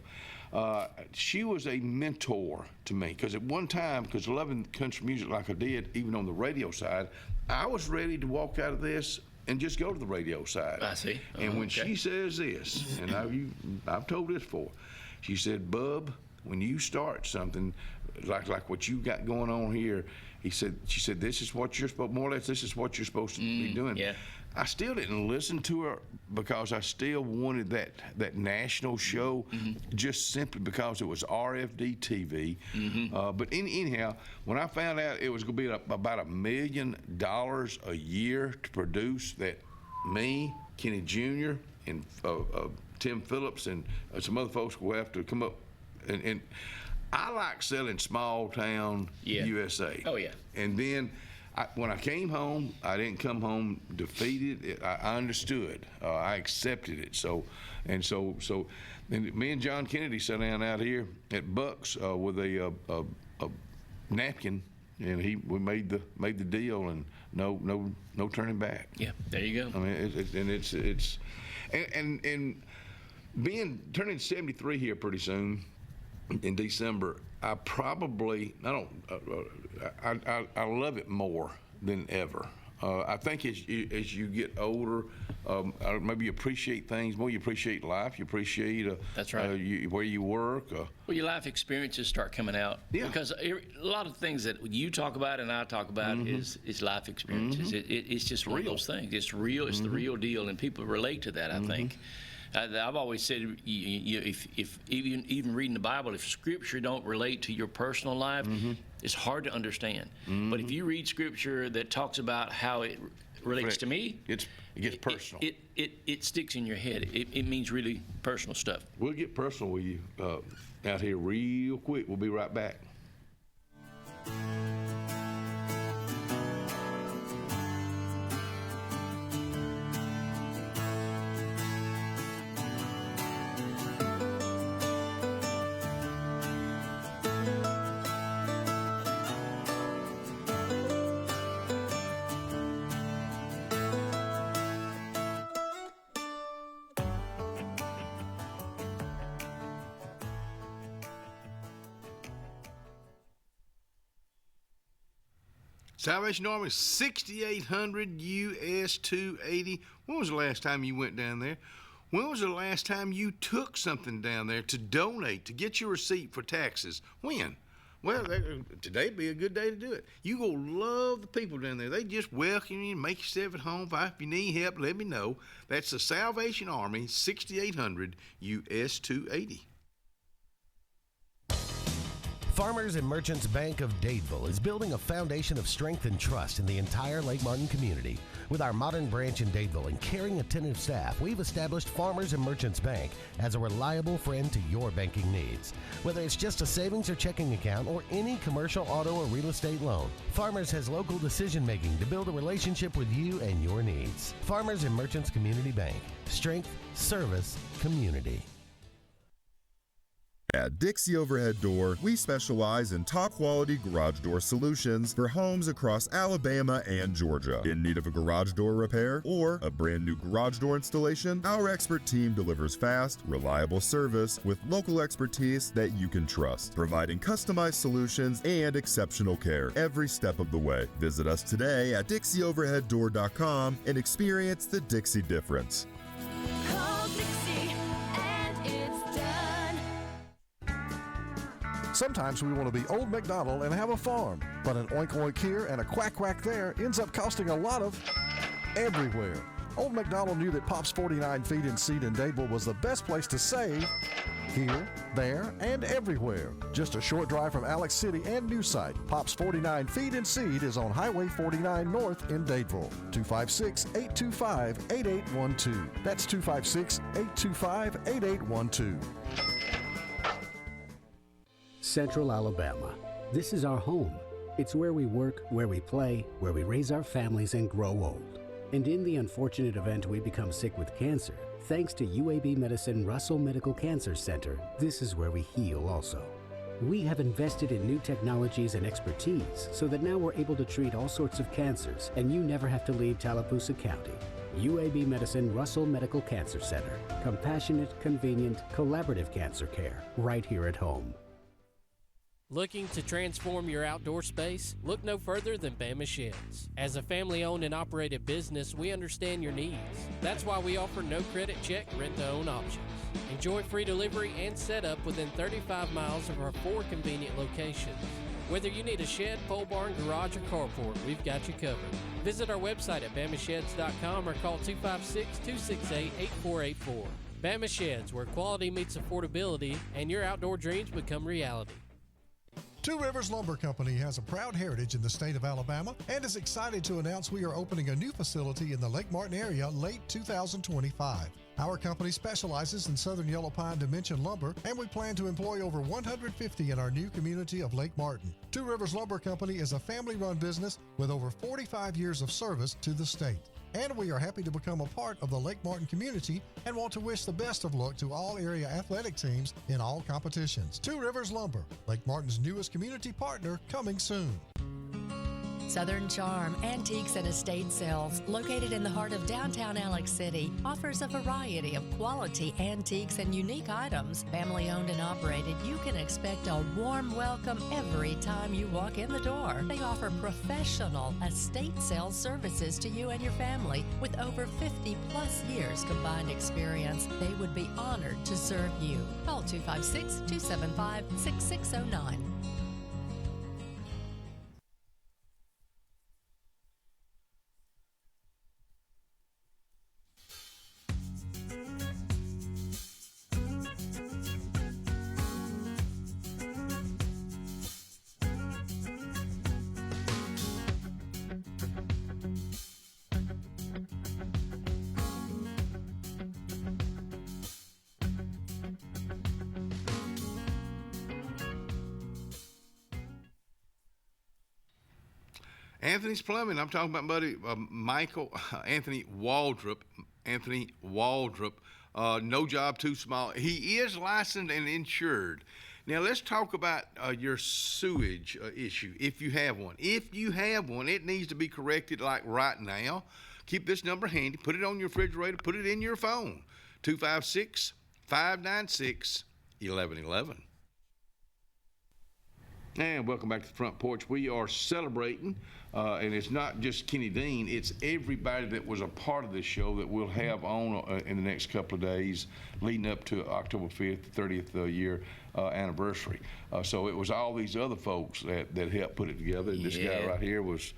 She was a mentor to me, because at one time, because loving country music like I did, even on the radio side, I was ready to walk out of this and just go to the radio side. I see. And when she says this, and I've told this before, she said, "Bub, when you start something like what you got going on here," she said, "This is what you're supposed, more or less, this is what you're supposed to be doing." I still didn't listen to her because I still wanted that national show, just simply because it was RFD TV. But anyhow, when I found out it was going to be about $1 million a year to produce, that me, Kenny Jr., and Tim Phillips, and some other folks will have to come up, and I like selling small town USA. Oh yeah. And then when I came home, I didn't come home defeated. I understood. I accepted it. So me and John Kennedy sat down out here at Buck's with a napkin, and we made the deal, and no turning back. Yeah, there you go. I mean, and turning 73 here pretty soon in December. I love it more than ever. I think as you get older, maybe you appreciate things more. You appreciate life. You appreciate that's right. Where you work. Well, your life experiences start coming out. Yeah. Because a lot of things that you talk about and I talk about is life experiences. It's just one of those things. It's real. It's the real deal, and people relate to that, I think. I've always said, if even reading the Bible, if Scripture don't relate to your personal life, it's hard to understand. But if you read Scripture that talks about how it relates to me, it gets personal. It sticks in your head. It means really personal stuff. We'll get personal with you out here real quick. We'll be right back. Salvation Army, 6800 US 280. When was the last time you went down there? When was the last time you took something down there to donate, to get your receipt for taxes? When? Well, today'd be a good day to do it. You go love the people down there. They just welcome you, make yourself at home. If you need help, let me know. That's the Salvation Army, 6800 US 280. Farmers and Merchants Bank of Dadeville is building a foundation of strength and trust in the entire Lake Martin community. With our modern branch in Dadeville and caring, attentive staff, we've established Farmers and Merchants Bank as a reliable friend to your banking needs. Whether it's just a savings or checking account or any commercial, auto, or real estate loan, Farmers has local decision-making to build a relationship with you and your needs. Farmers and Merchants Community Bank. Strength, service, community. At Dixie Overhead Door, we specialize in top-quality garage door solutions for homes across Alabama and Georgia. In need of a garage door repair or a brand new garage door installation, our expert team delivers fast, reliable service with local expertise that you can trust, providing customized solutions and exceptional care every step of the way. Visit us today at DixieOverheadDoor.com and experience the Dixie difference. Call Dixie and it's done. Sometimes we want to be Old MacDonald and have a farm, but an oink oink here and a quack quack there ends up costing a lot of everywhere. Old MacDonald knew that Pop's 49 Feed and Seed in Dadeville was the best place to save here, there, and everywhere. Just a short drive from Alex City and New Site. Pop's 49 Feed and Seed is on Highway 49 North in Dadeville. 256-825-8812. That's 256-825-8812. Central Alabama. This is our home. It's where we work, where we play, where we raise our families and grow old. And in the unfortunate event we become sick with cancer, thanks to UAB Medicine Russell Medical Cancer Center, this is where we heal also. We have invested in new technologies and expertise so that now we're able to treat all sorts of cancers, and you never have to leave Tallapoosa County. UAB Medicine Russell Medical Cancer Center. Compassionate, convenient, collaborative cancer care right here at home. Looking to transform your outdoor space? Look no further than Bama Sheds. As a family-owned and operated business, we understand your needs. That's why we offer no credit check, rent-to-own options. Enjoy free delivery and setup within 35 miles of our 4 convenient locations. Whether you need a shed, pole barn, garage, or carport, we've got you covered. Visit our website at bamasheds.com or call 256-268-8484. Bama Sheds, where quality meets affordability and your outdoor dreams become reality. Two Rivers Lumber Company has a proud heritage in the state of Alabama and is excited to announce we are opening a new facility in the Lake Martin area late 2025. Our company specializes in southern yellow pine dimension lumber, and we plan to employ over 150 in our new community of Lake Martin. Two Rivers Lumber Company is a family-run business with over 45 years of service to the state. And we are happy to become a part of the Lake Martin community and want to wish the best of luck to all area athletic teams in all competitions. Two Rivers Lumber, Lake Martin's newest community partner, coming soon. Southern Charm Antiques and Estate Sales, located in the heart of downtown Alex City, offers a variety of quality antiques and unique items. Family owned and operated, you can expect a warm welcome every time you walk in the door. They offer professional estate sales services to you and your family. With over 50 plus years combined experience, they would be honored to serve you. Call 256-275-6609. Anthony's Plumbing. I'm talking about buddy Anthony Waldrop. Anthony Waldrop. No job too small. He is licensed and insured. Now let's talk about your sewage issue. If you have one, it needs to be corrected like right now. Keep this number handy. Put it on your refrigerator. Put it in your phone. 256-596-1111. And welcome back to the Front Porch. We are celebrating And it's not just Kenny Dean, it's everybody that was a part of this show that we'll have on in the next couple of days leading up to October 5th, 30th year anniversary. So it was all these other folks that helped put it together. And this guy right here was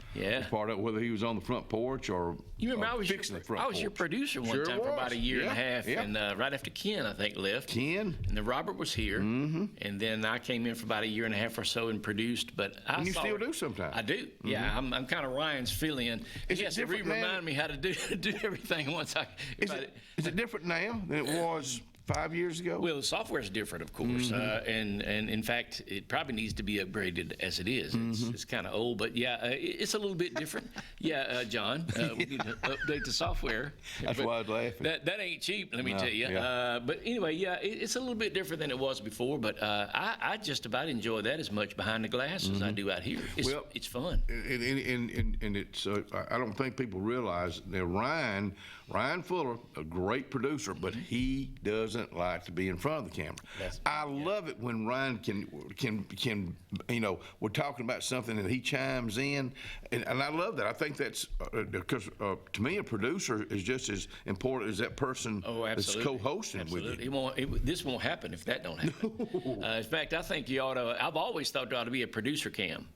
part of it, whether he was on the front porch or you remember I was your porch. producer one time for about a year and a half, and right after Ken, I think, left. Ken. And then Robert was here, and then I came in for about a year and a half or so and produced. But you still do sometimes. I do. Yeah, I'm kind of Ryan's fill-in. Yes, it reminded me how to do everything once I. Is it different now than it was 5 years ago? Well, the software is different, of course, and in fact, it probably needs to be upgraded as it is. It's kind of old, but yeah, it's a little bit different. John, we need to update the software. That's why I was laughing. That ain't cheap, let me tell you. But anyway, it's a little bit different than it was before, but I just about enjoy that as much behind the glass as I do out here. It's fun. And it's I don't think people realize that Ryan Fuller, a great producer, but he doesn't like to be in front of the camera. I love it when Ryan can we're talking about something and he chimes in, and I love that. I think that's because to me a producer is just as important as that person that's co-hosting with you. This won't happen if that don't happen. In fact, I think you ought to. I've always thought there ought to be a producer cam.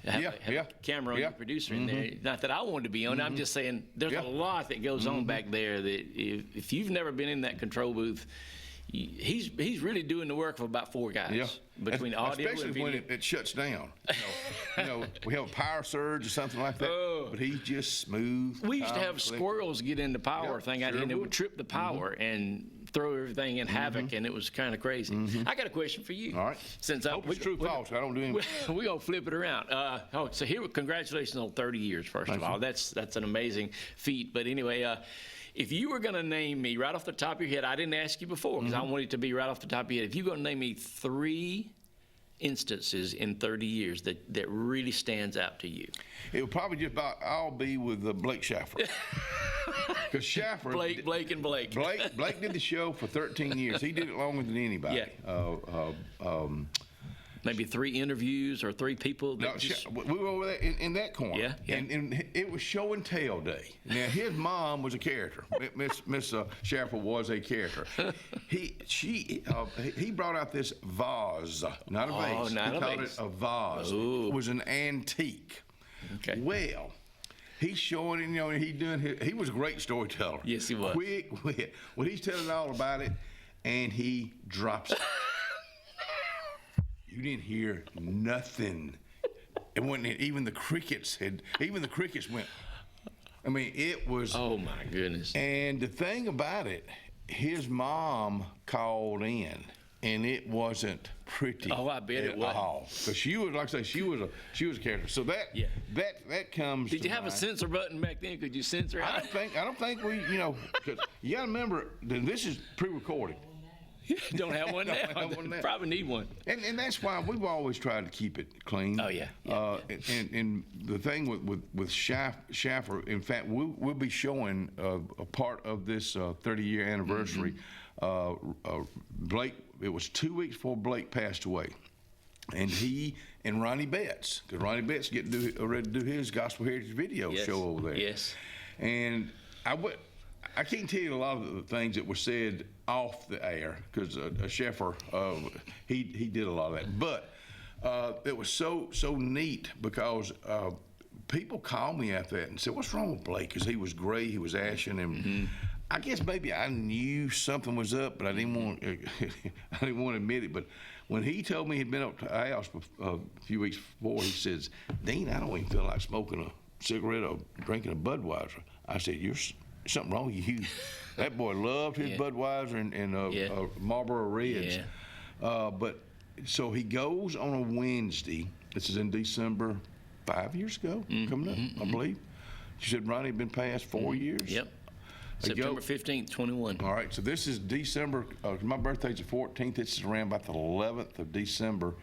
Have a camera on your producer in there. Not that I wanted to be on. I'm just saying there's a lot that goes on back there that if you've never been in that control booth, he's really doing the work of about 4 guys between audio especially and video. when it shuts down. We have a power surge or something like that, but he's just smooth. We used to have squirrels get in the power thing out here, and it would trip the power and throw everything in havoc, and it was kind of crazy. I got a question for you. All right. Since Hope it's true or false. I don't do anything. We're going to flip it around. So here, congratulations on 30 years, first of all. That's an amazing feat. But anyway, if you were going to name me right off the top of your head, I didn't ask you before because I wanted it to be right off the top of your head. If you're going to name me 3 instances in 30 years that really stands out to you. It would probably just about all be with Blake Schaffer. Because Schaffer... Blake and Blake. Blake did the show for 13 years. He did it longer than anybody. Maybe 3 interviews or 3 people. We were over there in that corner. And it was show and tell day. Now, his mom was a character. Miss Schaffer was a character. He brought out this vase, not a vase. He called it a vase. It was an antique. Okay. Well, he's showing it, he was a great storyteller. Yes, he was. Quick. Well, he's telling all about it, and he drops it. You didn't hear nothing. It wasn't even the crickets went. I mean, it was. Oh my goodness. And the thing about it, his mom called in, and it wasn't pretty. Oh, I bet it wasn't. Because she was, like I say, she was a character. So that comes. Did you have a censor button back then? Could you censor it? I don't think we, because you got to remember that this is pre-recorded. Don't have one now. Probably need one. And that's why we've always tried to keep it clean. Oh yeah. And the thing with Schaffer, in fact, we'll be showing a part of this 30-year anniversary. Blake. It was 2 weeks before Blake passed away, and he and Ronnie Betts, because Ronnie Betts ready to do his Gospel Heritage video show over there. Yes. And I can't tell you a lot of the things that were said off the air because Schaffer, he did a lot of that. But it was so neat because people called me after that and said, "What's wrong with Blake?" Because he was gray, he was ashen, and I guess maybe I knew something was up, but I didn't want to admit it. But when he told me he'd been up to the house a few weeks before, he says, "Dean, I don't even feel like smoking a cigarette or drinking a Budweiser." I said, "Something wrong with you." That boy loved his Budweiser and Marlboro Reds. But so he goes on a Wednesday. This is in December, 5 years ago, coming up, I believe. She said Ronnie had been passed 4 years. Yep. September 15th, 21. All right, so this is December. My birthday's the 14th. This is around about the 11th of December.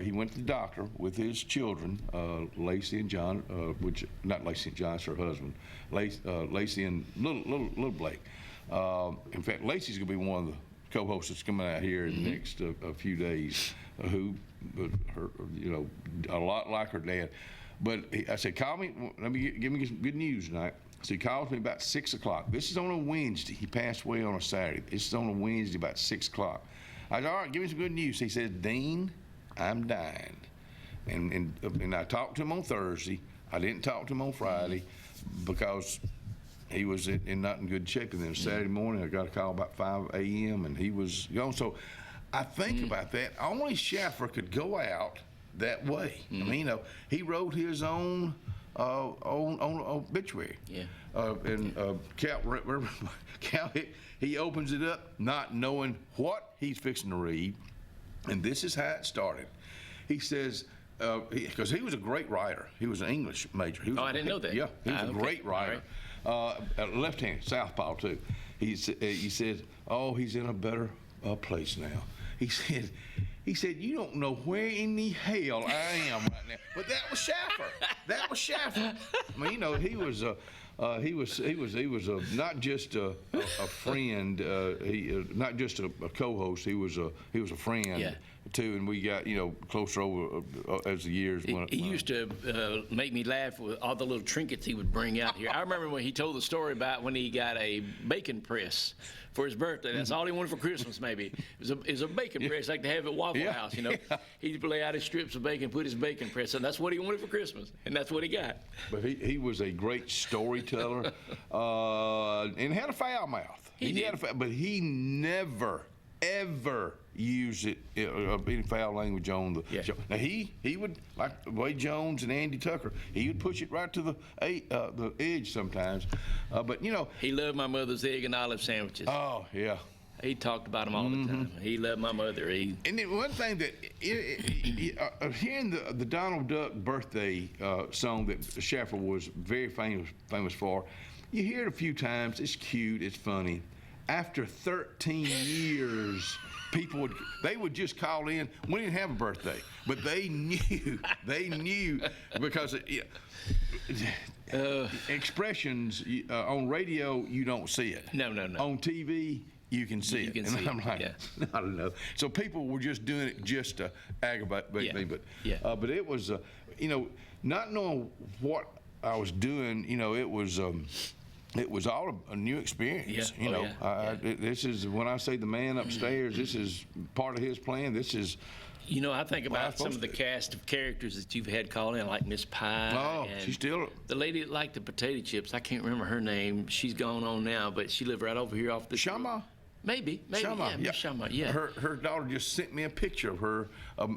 He went to the doctor with his children, Lacey and John, not Lacey and John, it's her husband, Lacey and little Blake. In fact, Lacey's going to be one of the co-hosts that's coming out here in the next a few days, who, a lot like her dad. But I said, call me. Give me some good news tonight. So he calls me about 6 o'clock. This is on a Wednesday. He passed away on a Saturday. This is on a Wednesday about 6 o'clock. I said, all right, give me some good news. He says, Dean, I'm dying. And I talked to him on Thursday. I didn't talk to him on Friday because he was in not in good shape. And then Saturday morning, I got a call about 5 a.m. and he was gone. So I think about that. Only Schaffer could go out that way. I mean, you know, he wrote his own obituary. Yeah. Cal, he opens it up not knowing what he's fixing to read. And this is how it started. He says, because he was a great writer. He was an English major. I didn't know that. Yeah, he was a great writer. Left-handed, southpaw too. He said, oh, he's in a better place now. He said, you don't know where in the hell I am right now. But that was Schaffer. That was Schaffer. I mean, you know, he was not just a friend. Not just a co-host. He was a friend too, and we got closer over as the years went. He used to make me laugh with all the little trinkets he would bring out here. I remember when he told the story about when he got a bacon press for his birthday. That's all he wanted for Christmas, maybe. It was a bacon press like they have at Waffle House, you know. He'd lay out his strips of bacon, put his bacon press, and that's what he wanted for Christmas, and that's what he got. But he was a great storyteller and had a foul mouth. He had but he never, ever used it any foul language on the show. Now he would, like Wade Jones and Andy Tucker, he would push it right to the edge sometimes. But he loved my mother's egg and olive sandwiches. Oh yeah. He talked about them all the time. He loved my mother. And then one thing that hearing the Donald Duck birthday song that Schaffer was very famous for, you hear it a few times. It's cute. It's funny. After 13 years, people would just call in. We didn't have a birthday, but they knew because expressions on radio you don't see it. No. On TV you can see it. And I'm like, I don't know. So people were just doing it just to aggravate me, but it was not knowing what I was doing. It was all a new experience. This is when I say the man upstairs. This is part of his plan. This is. I think about some of the cast of characters that you've had call in, like Miss Pie. Oh, and she's still. The lady that liked the potato chips. I can't remember her name. She's gone on now, but she lived right over here off the. Shama. Maybe. Shama. Yeah. Her daughter just sent me a picture of her,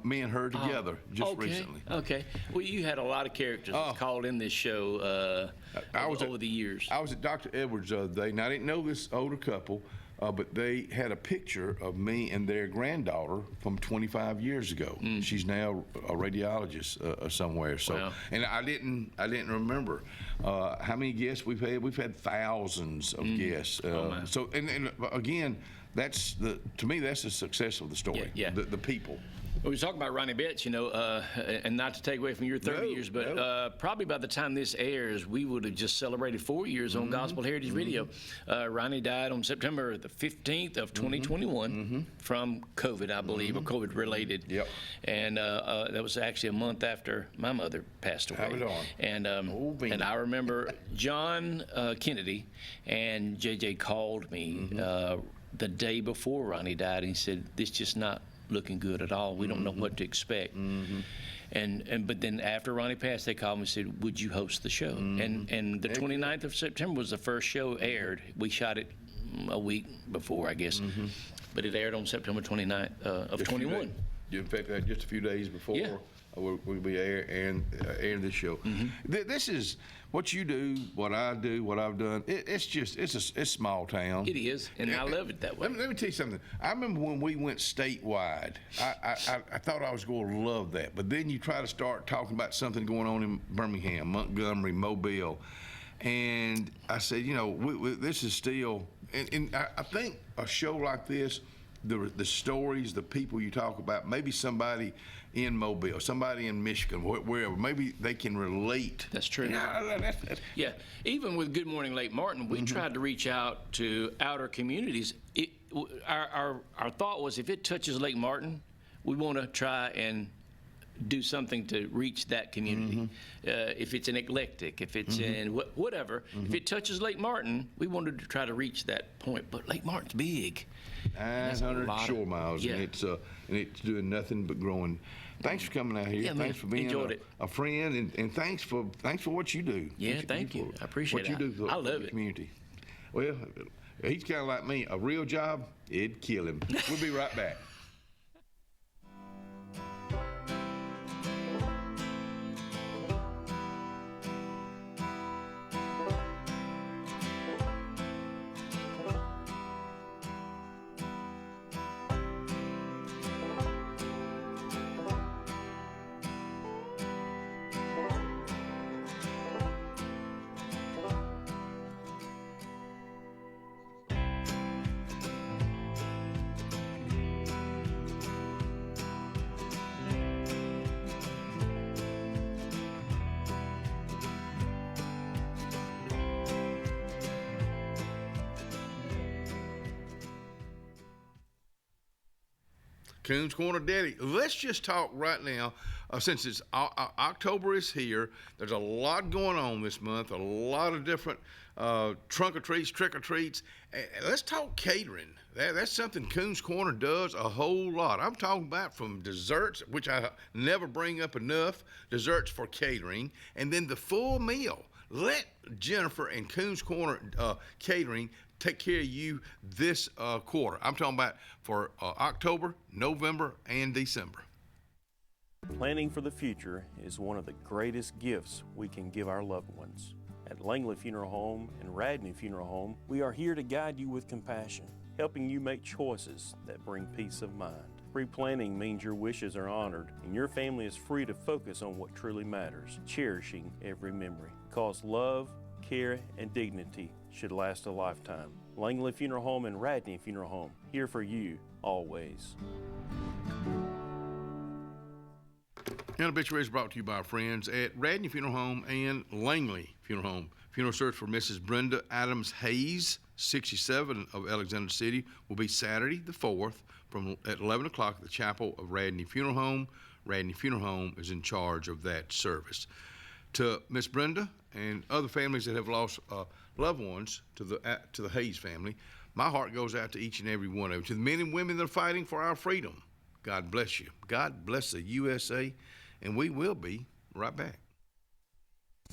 me and her together recently. Okay. Well, you had a lot of characters called in this show over the years. I was at Dr. Edwards the other day, and I didn't know this older couple, but they had a picture of me and their granddaughter from 25 years ago. She's now a radiologist somewhere. So, wow. And I didn't remember how many guests we've had. We've had thousands of guests. So, and again, to me, that's the success of the story. Yeah. The people. We were talking about Ronnie Betts, and not to take away from your 30 years, but probably by the time this airs, we would have just celebrated 4 years on Gospel Heritage Radio. Ronnie died on September the 15th of 2021 from COVID, I believe, or COVID-related. Yep. And that was actually a month after my mother passed away. Have it on. And I remember John Kennedy and JJ called me the day before Ronnie died, and he said, "This just not looking good at all. We don't know what to expect." But then after Ronnie passed, they called me and said, "Would you host the show?" And the 29th of September was the first show aired. We shot it a week before, I guess, but it aired on September 29th of 21. In fact, just a few days before we'll be airing this show. This is what you do, what I do, what I've done. It's small town. It is, and I love it that way. Let me tell you something. I remember when we went statewide. I thought I was going to love that, but then you try to start talking about something going on in Birmingham, Montgomery, Mobile, and I said, this is still. And I think a show like this, the stories, the people you talk about, maybe somebody in Mobile, somebody in Michigan, wherever, maybe they can relate. That's true. Yeah, even with Good Morning Lake Martin, we tried to reach out to outer communities. Our thought was, if it touches Lake Martin, we want to try and do something to reach that community. If it's an eclectic, if it's in whatever, if it touches Lake Martin, we wanted to try to reach that point. But Lake Martin's big. 900 shore miles, and it's doing nothing but growing. Thanks for coming out here. Yeah, thanks for being a friend, and thanks for what you do. Yeah, thank you. I appreciate what you do for I love the it. community. Well, he's kind of like me. A real job, it'd kill him. We'll be right back. Coons Corner Daddy. Let's just talk right now. Since it's October is here, there's a lot going on this month. A lot of different trunk or treats, trick or treats. Let's talk catering. That's something Coons Corner does a whole lot. I'm talking about from desserts, which I never bring up enough. Desserts for catering, and then the full meal. Let Jennifer and Coons Corner Catering take care of you this quarter. I'm talking about for October, November, and December. Planning for the future is one of the greatest gifts we can give our loved ones. At Langley Funeral Home and Radney Funeral Home, we are here to guide you with compassion, helping you make choices that bring peace of mind. Pre-planning means your wishes are honored and your family is free to focus on what truly matters, cherishing every memory. Because love, care, and dignity should last a lifetime. Langley Funeral Home and Radney Funeral Home, here for you always. And Obituary is brought to you by our friends at Radney Funeral Home and Langley Funeral Home. Funeral search for Mrs. Brenda Adams Hayes, 67 of Alexander City, will be Saturday the 4th at 11 o'clock at the chapel of Radney Funeral Home. Radney Funeral Home is in charge of that service. To Miss Brenda and other families that have lost loved ones to the Hayes family, my heart goes out to each and every one of them. To the men and women that are fighting for our freedom, God bless you. God bless the USA, and we will be right back.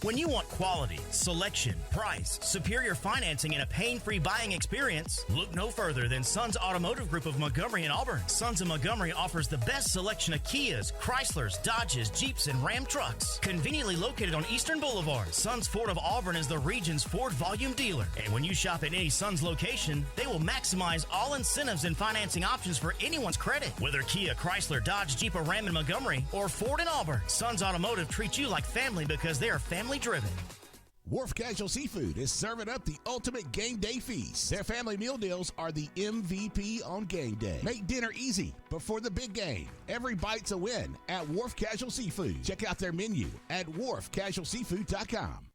When you want quality, selection, price, superior financing, and a pain-free buying experience, look no further than Sons Automotive Group of Montgomery and Auburn. Sons of Montgomery offers the best selection of Kias, Chryslers, Dodges, Jeeps, and Ram trucks. Conveniently located on Eastern Boulevard, Sons Ford of Auburn is the region's Ford volume dealer. And when you shop at any Sons location, they will maximize all incentives and financing options for anyone's credit. Whether Kia, Chrysler, Dodge, Jeep, or Ram in Montgomery, or Ford in Auburn, Sons Automotive treats you like family because they are family driven. Wharf Casual Seafood is serving up the ultimate game day feast. Their family meal deals are the MVP on game day. Make dinner easy before the big game. Every bite's a win at Wharf Casual Seafood. Check out their menu at wharfcasualseafood.com.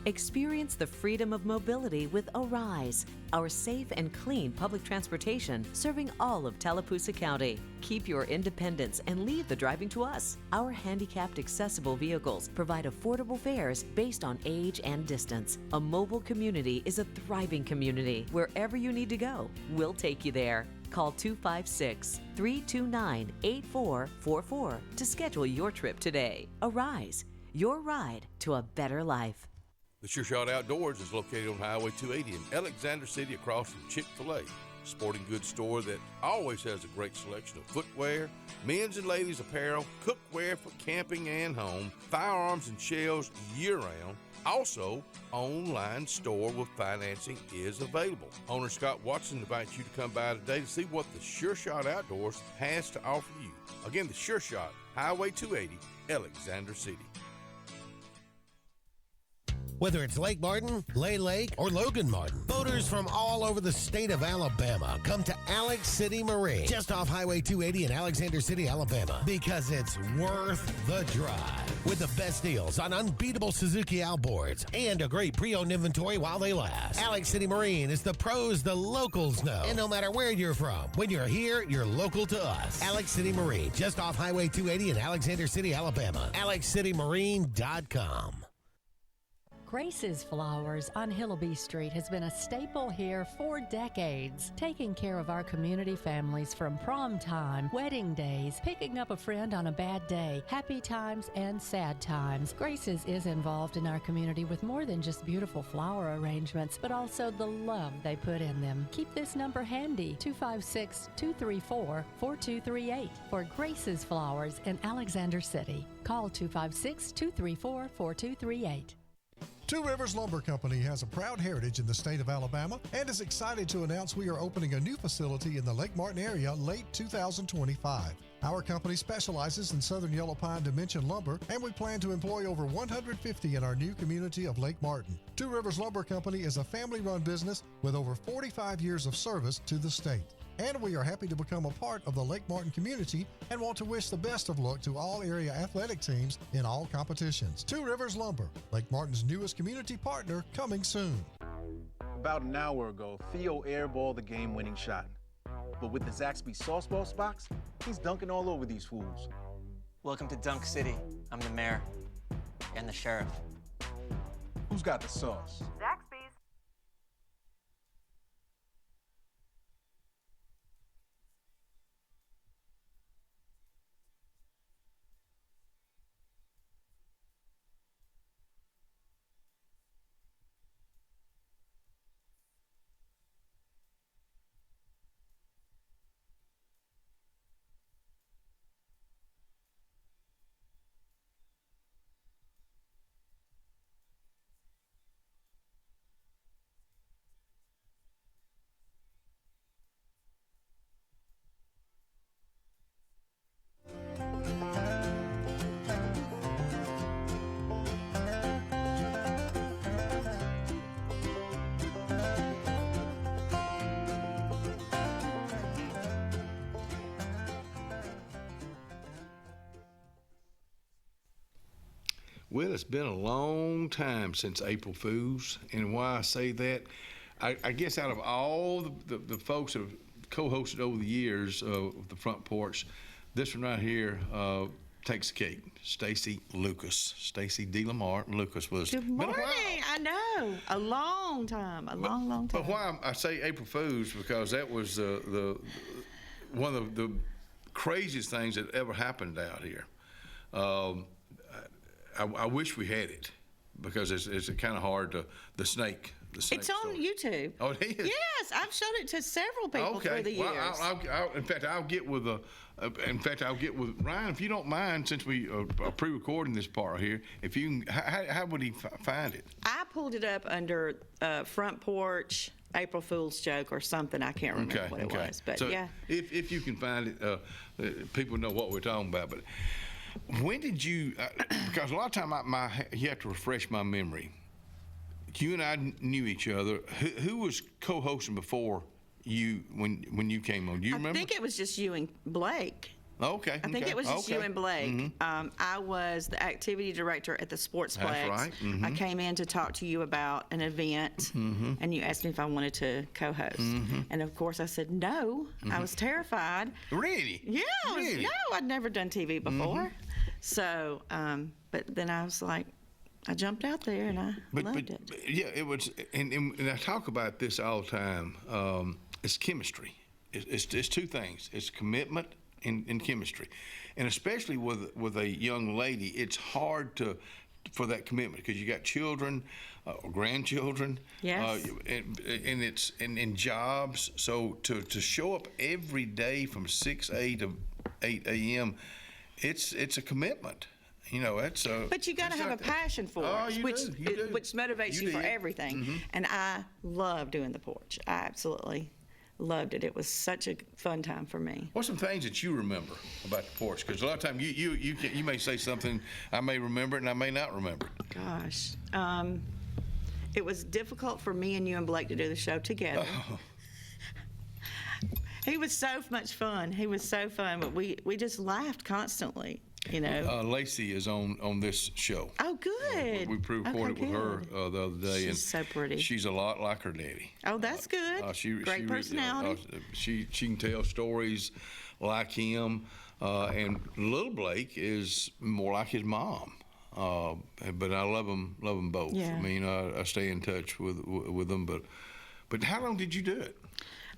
Experience the freedom of mobility with Arise, our safe and clean public transportation serving all of Tallapoosa County. Keep your independence and leave the driving to us. Our handicapped accessible vehicles provide affordable fares based on age and distance. A mobile community is a thriving community. Wherever you need to go, we'll take you there. Call 256-329-8444 to schedule your trip today. Arise, your ride to a better life. The Sure Shot Outdoors is located on Highway 280 in Alexander City across from Chick-fil-A. Sporting goods store that always has a great selection of footwear, men's and ladies apparel, cookware for camping and home, firearms and shells year-round. Also, online store with financing is available. Owner Scott Watson invites you to come by today to see what the Sure Shot Outdoors has to offer you. Again, the Sure Shot, Highway 280, Alexander City. Whether it's Lake Martin, Lay Lake, or Logan Martin, boaters from all over the state of Alabama come to Alex City Marine, just off Highway 280 in Alexander City, Alabama, because it's worth the drive. With the best deals on unbeatable Suzuki outboards and a great pre-owned inventory while they last. Alex City Marine is the pros the locals know. And no matter where you're from, when you're here, you're local to us. Alex City Marine, just off Highway 280 in Alexander City, Alabama. AlexCityMarine.com. Grace's Flowers on Hillaby Street has been a staple here for decades, taking care of our community families from prom time, wedding days, picking up a friend on a bad day, happy times, and sad times. Grace's is involved in our community with more than just beautiful flower arrangements, but also the love they put in them. Keep this number handy, 256-234-4238 for Grace's Flowers in Alexander City. Call 256-234-4238. Two Rivers Lumber Company has a proud heritage in the state of Alabama and is excited to announce we are opening a new facility in the Lake Martin area late 2025. Our company specializes in southern yellow pine dimension lumber, and we plan to employ over 150 in our new community of Lake Martin. Two Rivers Lumber Company is a family-run business with over 45 years of service to the state. And we are happy to become a part of the Lake Martin community and want to wish the best of luck to all area athletic teams in all competitions. Two Rivers Lumber, Lake Martin's newest community partner, coming soon. About an hour ago, Theo airballed the game-winning shot. But with the Zaxby's sauce boss box, he's dunking all over these fools. Welcome to Dunk City. I'm the mayor and the sheriff. Who's got the sauce? Zaxby's. Well, it's been a long time since April Fools, and why I say that, I guess out of all the folks that have co-hosted over the years of the Front Porch, this one right here takes the cake. Stacy Lucas, Stacy D. Lamar Lucas was. Good morning. I know, a long time, a long time. But why I say April Fools, because that was the one of the craziest things that ever happened out here. I wish we had it, because it's kind of hard to the snake. It's on story. YouTube. Oh, it is. Yes, I've showed it to several people through the years. Well, in fact, I'll get with Ryan, if you don't mind, since we are pre-recording this part here. If you, how would he find it? I pulled it up under Front Porch April Fool's joke or something. I can't remember what it was, but so yeah. If you can find it, people know what we're talking about. But when did you? Because a lot of time you have to refresh my memory. You and I knew each other. Who was co-hosting before you when you came on? Do you remember? I think it was just you and Blake. Okay. I think it was just you and Blake. Mm-hmm. I was the activity director at the Sportsplex. That's right. Mm-hmm. I came in to talk to you about an event, and you asked me if I wanted to co-host. And of course, I said no. I was terrified. Really? Yeah. Really? No, I'd never done TV before. So, but then I was like, I jumped out there and I loved it. Yeah, it was, and I talk about this all the time. It's chemistry. It's two things. It's commitment and chemistry, and especially with a young lady, it's hard for that commitment, because you got children or grandchildren. Yes. And it's in jobs. So to show up every day from 6 to 8 a.m. It's a commitment. You know, that's But you got to have a passion for it, which motivates you for everything. And I love doing the porch. I absolutely loved it. It was such a fun time for me. What's some things that you remember about the porch? Because a lot of times you may say something, I may remember it and I may not remember it. Gosh. It was difficult for me and you and Blake to do the show together. Oh. He was so much fun. He was so fun, but we just laughed constantly, you know. Lacey is on this show. Oh, good. We pre-recorded with her the other day. She's so pretty. She's a lot like her daddy. Oh, that's good. Great personality. She can tell stories like him. And little Blake is more like his mom. But I love them both. Yeah. I mean, I stay in touch with them. But how long did you do it?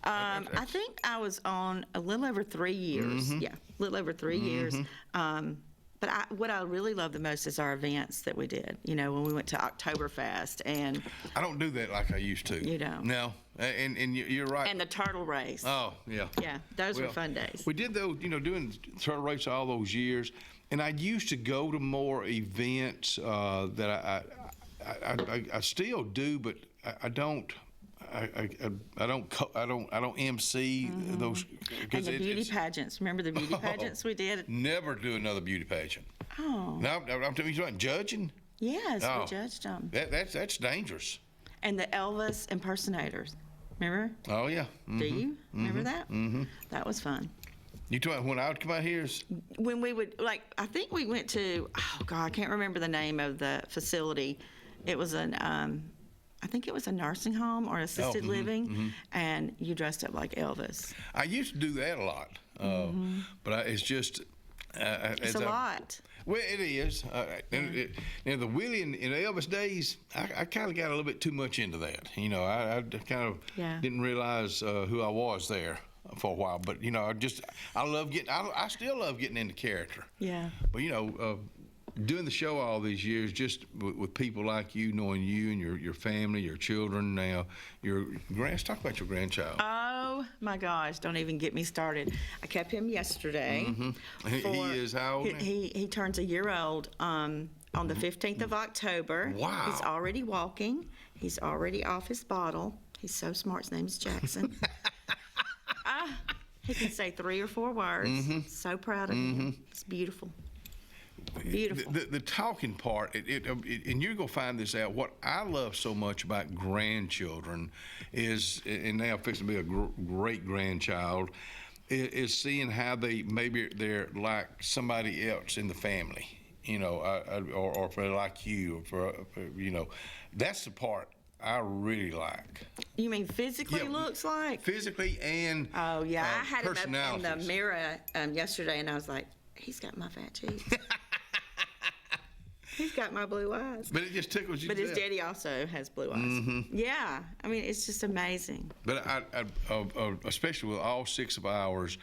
I think I was on a little over 3 years. Mhm. Yeah, a little over 3 years. Mhm. But what I really love the most is our events that we did. You know, when we went to Oktoberfest and I don't do that like I used to. You don't. No, and you're right. and the turtle race. Oh, yeah. Yeah, those were Well, fun days. We did those, doing turtle race all those years, and I used to go to more events that I still do, but I don't. I don't MC those. And the beauty pageants. Remember the beauty pageants we did? Never do another beauty pageant. Oh. No, I'm talking about judging. Yes, Oh. we judged them. That's dangerous. And the Elvis impersonators. Remember? Oh yeah. Do you remember that? Mm-hmm. That was fun. You talking about when I would come out here? When we would, I think we went to, I can't remember the name of the facility. It was I think it was a nursing home or assisted living, and you dressed up like Elvis. I used to do that a lot, but it's just. It's a lot. Well, it is. And the Willie and Elvis days, I kind of got a little bit too much into that. I kind of didn't realize who I was there for a while. But I still love getting into character. Yeah. But doing the show all these years, just with people like you, knowing you and your family, your children, now let's talk about your grandchild. Oh my gosh! Don't even get me started. I kept him yesterday. He is how old now? He turns a year old on the 15th of October. Wow! He's already walking. He's already off his bottle. He's so smart. His name's Jackson. He can say 3 or 4 words. So proud of him. It's beautiful. Beautiful. The talking part, and you're going to find this out, what I love so much about grandchildren is, and now fixing to be a great grandchild, is seeing how maybe they're like somebody else in the family, or if they're like you, that's the part I really like. You mean physically looks like? Physically and oh yeah, I had him up in the personalities. mirror yesterday, and I was like, he's got my fat cheeks. He's got my blue eyes. But it just tickles you. But his daddy also has blue eyes. Yeah, I mean, it's just amazing. But I especially with all 6 of ours,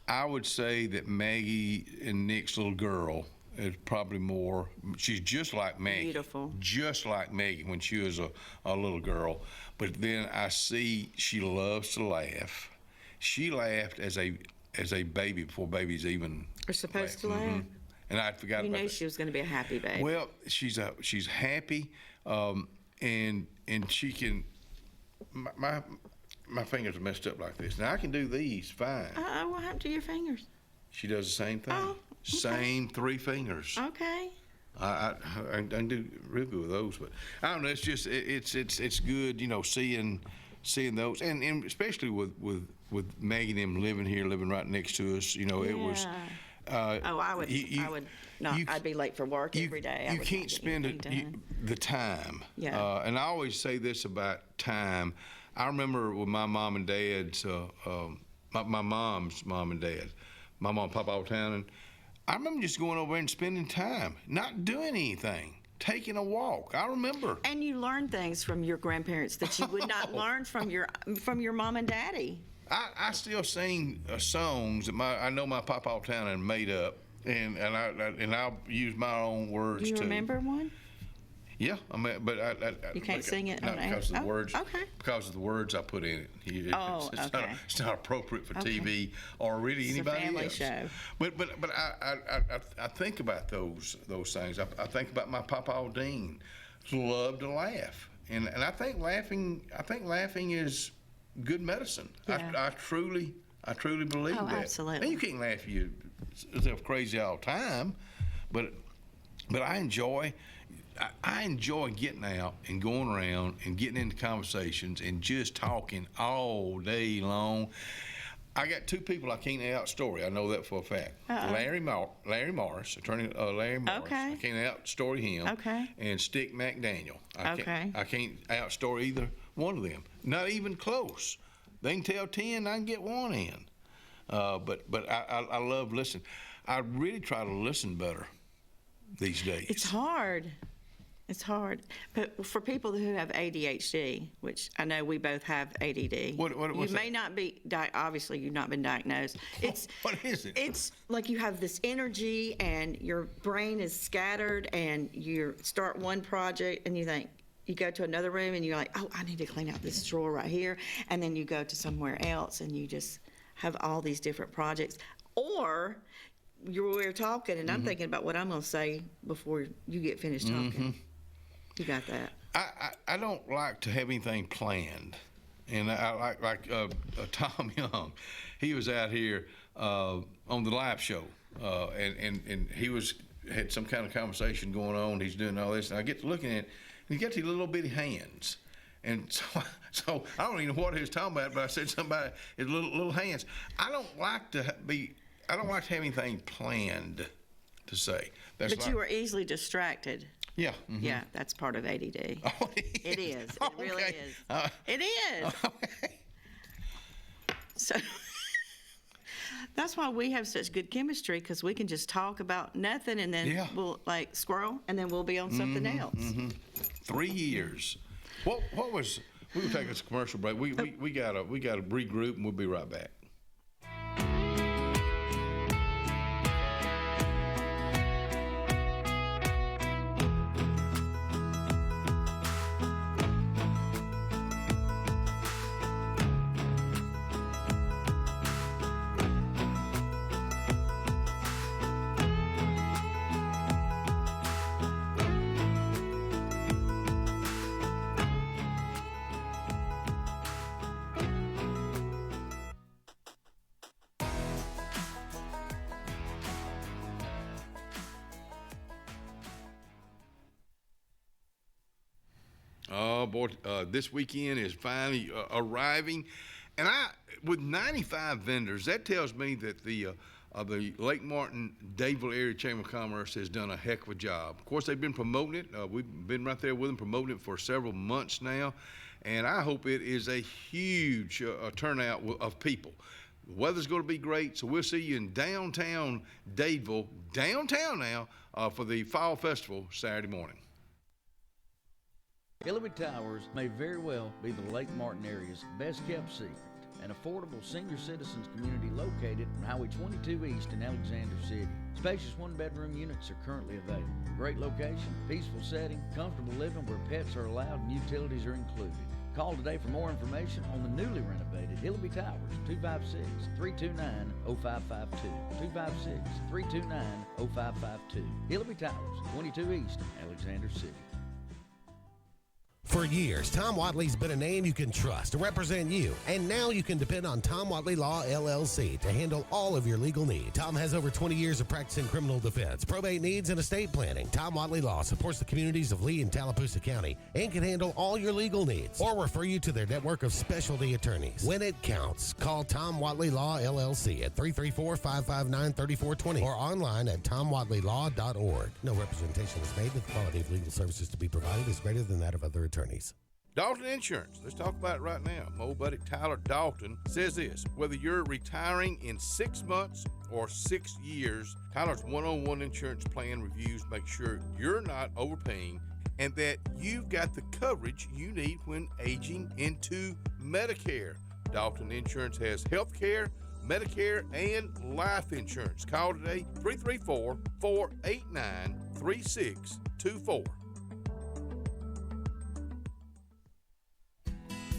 I would say that Maggie and Nick's little girl is probably more. She's just like Maggie. Beautiful. Just like Maggie when she was a little girl. But then I see she loves to laugh. She laughed as a baby before babies even. Are supposed to laugh. And I forgot about that. You knew she was going to be a happy baby. Well, she's happy, and she can. My fingers are messed up like this. Now I can do these fine. What happened to your fingers? She does the same thing. Oh, okay. Same 3 fingers. Okay. I can do real good with those, but I don't know. It's just it's good, seeing those, and especially with Maggie and them living right next to us. It was. I would not. I'd be late for work every day. You can't spend the time. Yeah. And I always say this about time. I remember with my mom and dad's, my mom's mom and dad, my mom and Papa all town, and I remember just going over and spending time, not doing anything, taking a walk. I remember. And you learn things from your grandparents that you would not learn from your mom and daddy. I still sing songs that I know my Papa all town and made up, and I'll use my own words. Do you remember one? Yeah, but you can't sing it not because of the words. Okay. Because of the words I put in it. It's not appropriate for TV or really anybody else. It's a family show. But I think about those things. I think about my Papa Aldine, who loved to laugh, and I think laughing is good medicine. Yeah. I truly believe that. Absolutely. And you can't laugh yourself crazy all the time, but But I enjoy getting out and going around and getting into conversations and just talking all day long. I got two people I can't outstory. I know that for a fact. Larry Morris, attorney Larry Morris. Okay. I can't outstory him. Okay. And Stick McDaniel. Okay. I can't outstory either one of them. Not even close. They can tell 10, I can get one in. But I love listening. I really try to listen better these days. It's hard. It's hard. But for people who have ADHD, which I know we both have ADD, what's you may not be, obviously you've not been diagnosed. It's What is it? It's like you have this energy and your brain is scattered and you start one project and you think, you go to another room and you're like, oh, I need to clean out this drawer right here. And then you go to somewhere else and you just have all these different projects. Or we're talking and I'm thinking about what I'm going to say before you get finished talking. You got that? I don't like to have anything planned. And I like Tom Young. He was out here on the live show and he had some kind of conversation going on. He's doing all this. And I get to looking at it. And you got these little bitty hands. And so I don't even know what he was talking about, but I said something about his little hands. I don't like to have anything planned to say. But you are easily distracted. Yeah. Yeah, that's part of ADD. Oh, it is. It really is. It is. Okay. So that's why we have such good chemistry, because we can just talk about nothing and then we'll like squirrel and then we'll be on something else. 3 years. What was? We will take us a commercial break. We gotta regroup and we'll be right back. Oh boy, this weekend is finally arriving, and with 95 vendors, that tells me that the Lake Martin Dadeville Area Chamber of Commerce has done a heck of a job. Of course, they've been promoting it. We've been right there with them promoting it for several months now, and I hope it is a huge turnout of people. The weather's going to be great, so we'll see you in downtown Dadeville, downtown now, for the Fall Festival Saturday morning. Hillary Towers may very well be the Lake Martin area's best kept secret. An affordable senior citizens community located on Highway 22 East in Alexander City. Spacious one-bedroom units are currently available. Great location, peaceful setting, comfortable living where pets are allowed and utilities are included. Call today for more information on the newly renovated Hillary Towers, 256-329-0552. 256-329-0552. Hillary Towers, 22 East, Alexander City. For years, Tom Watley's been a name you can trust to represent you, and now you can depend on Tom Watley Law, LLC to handle all of your legal needs. Tom has over 20 years of practice in criminal defense, probate needs, and estate planning. Tom Watley Law supports the communities of Lee and Tallapoosa County and can handle all your legal needs or refer you to their network of specialty attorneys. When it counts, call Tom Watley Law, LLC at 334-559-3420 or online at tomwatleylaw.org. No representation is made that the quality of legal services to be provided is greater than that of other attorneys. Dalton Insurance, let's talk about it right now. My old buddy Tyler Dalton says this: whether you're retiring in 6 months or 6 years, Tyler's one-on-one insurance plan reviews make sure you're not overpaying and that you've got the coverage you need when aging into Medicare. Dalton Insurance has health care, Medicare, and life insurance. Call today, 334-489-3624.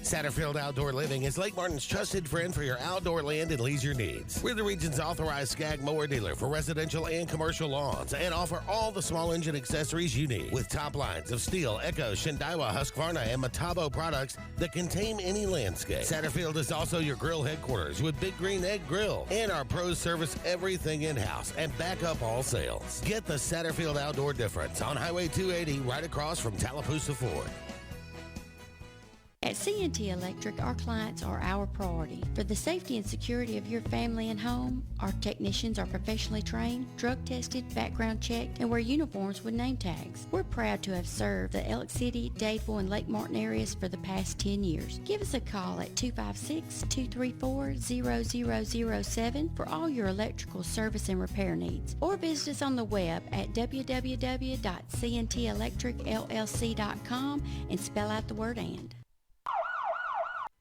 Satterfield Outdoor Living is Lake Martin's trusted friend for your outdoor land and leisure needs. We're the region's authorized Skag mower dealer for residential and commercial lawns and offer all the small engine accessories you need. With top lines of Steel, Echo, Shindaiwa, Husqvarna, and Metabo products that can tame any landscape. Satterfield is also your grill headquarters with Big Green Egg Grill. And our pros service everything in-house and back up all sales. Get the Satterfield Outdoor difference on Highway 280 right across from Tallapoosa Ford. At CNT Electric, our clients are our priority. For the safety and security of your family and home, our technicians are professionally trained, drug tested, background checked, and wear uniforms with name tags. We're proud to have served the Elk City, Dadeville, and Lake Martin areas for the past 10 years. Give us a call at 256-234-0007 for all your electrical service and repair needs, or visit us on the web at www.cntelectricllc.com and spell out the word "and."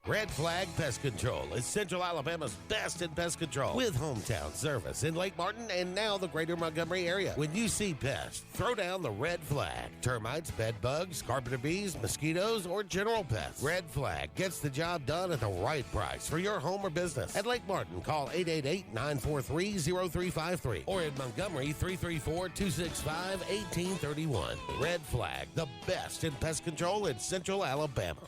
Red Flag Pest Control is Central Alabama's best in pest control with hometown service in Lake Martin and now the greater Montgomery area. When you see pests, throw down the red flag. Termites, bed bugs, carpenter bees, mosquitoes, or general pests. Red Flag gets the job done at the right price for your home or business. At Lake Martin, call 888-943-0353 or in Montgomery, 334-265-1831. Red Flag, the best in pest control in Central Alabama.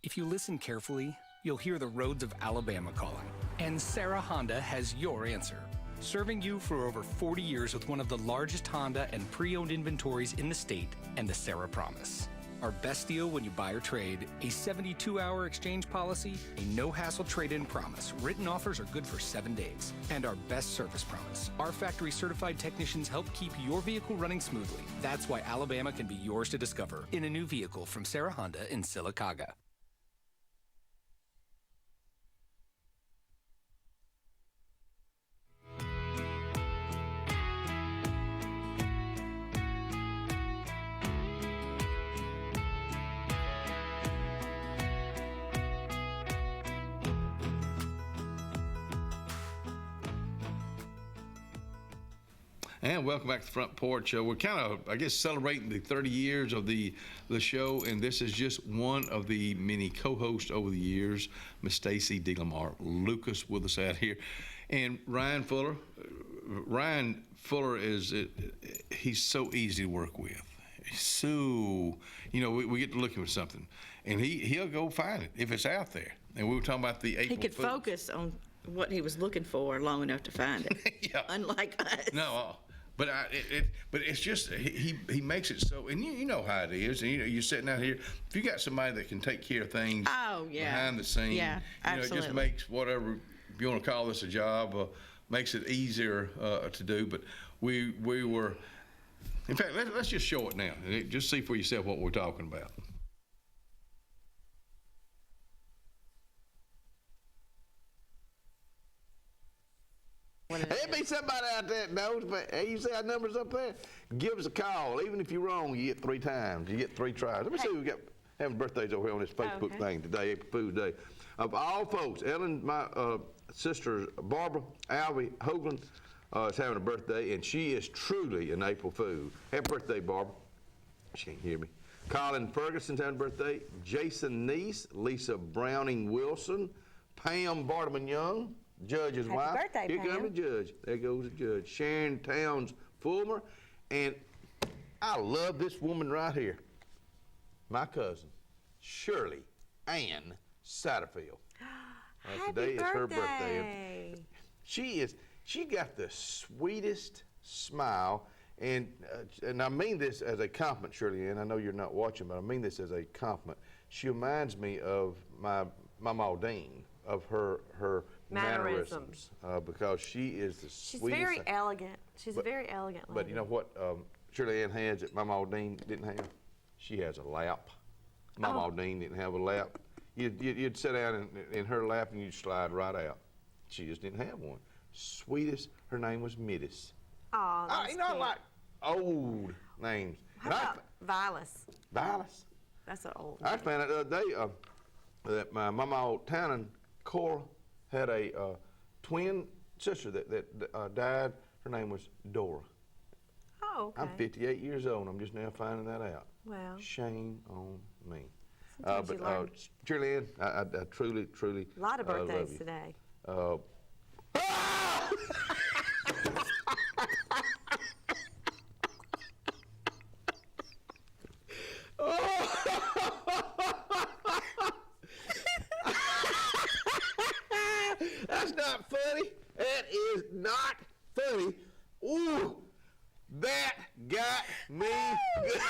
If you listen carefully, you'll hear the roads of Alabama calling. And Sarah Honda has your answer. Serving you for over 40 years with one of the largest Honda and pre-owned inventories in the state and the Sarah Promise. Our best deal when you buy or trade, a 72-hour exchange policy, a no-hassle trade-in promise. Written offers are good for 7 days. And our best service promise. Our factory-certified technicians help keep your vehicle running smoothly. That's why Alabama can be yours to discover in a new vehicle from Sarah Honda in Sylacauga. And welcome back to the Front Porch. We're kind of, I guess, celebrating the 30 years of the show, and this is just one of the many co-hosts over the years, Miss Stacy DeLamar Lucas with us out here, and Ryan Fuller. Ryan Fuller he's so easy to work with. So, we get to looking for something, and he'll go find it if it's out there. And we were talking about the April He could focus on what he was looking for long enough to find it. Yeah. Unlike us. No. But it's just he makes it so, and you know how it is. And you're sitting out here. If you got somebody that can take care of things behind the scenes, absolutely. It just makes whatever you want to call this a job makes it easier to do. But we were, in fact, let's just show it now. Just see for yourself what we're talking about. There be somebody out there that knows, but hey, you see our numbers up there? Give us a call. Even if you're wrong, you get 3 times. You get 3 tries. Let me see who we got having birthdays over here on this Facebook thing today, April Fool's Day. Of all folks, Ellen, my sister Barbara Alvey Hoagland is having a birthday, and she is truly an April Fool. Happy birthday, Barbara. She can't hear me. Colin Ferguson's having a birthday. Jason Neese, Lisa Browning Wilson, Pam Bartman Young, Judge's wife. Happy birthday, Here Pam. comes the judge. There goes the judge. Sharon Towns Fulmer. And I love this woman right here. My cousin, Shirley Ann Satterfield. Today is her birthday. She got the sweetest smile. And I mean this as a compliment, Shirley Ann. I know you're not watching, but I mean this as a compliment. She reminds me of my Mama Dean, of her mannerisms, because she is the She's sweetest. very elegant. She's a very elegant lady. But you know what Shirley Ann has that Mama Dean didn't have? She has a lap. Mama Dean didn't have a lap. You'd sit down in her lap and you'd slide right out. She just didn't have one. Sweetest, her name was Mittis. Oh, that's I like old names. How about Vilas? Vilas? That's an old I name. found out the other day that my Mama Tannen, Cora, had a twin sister that died. Her name was Dora. Oh, okay. I'm 58 years old, and I'm just now finding that out. Well. Shame on me. Sometimes you learn. Shirley Ann, I truly, truly A lot of love birthdays you. today. That's not funny. That is not funny. Ooh, that got me good.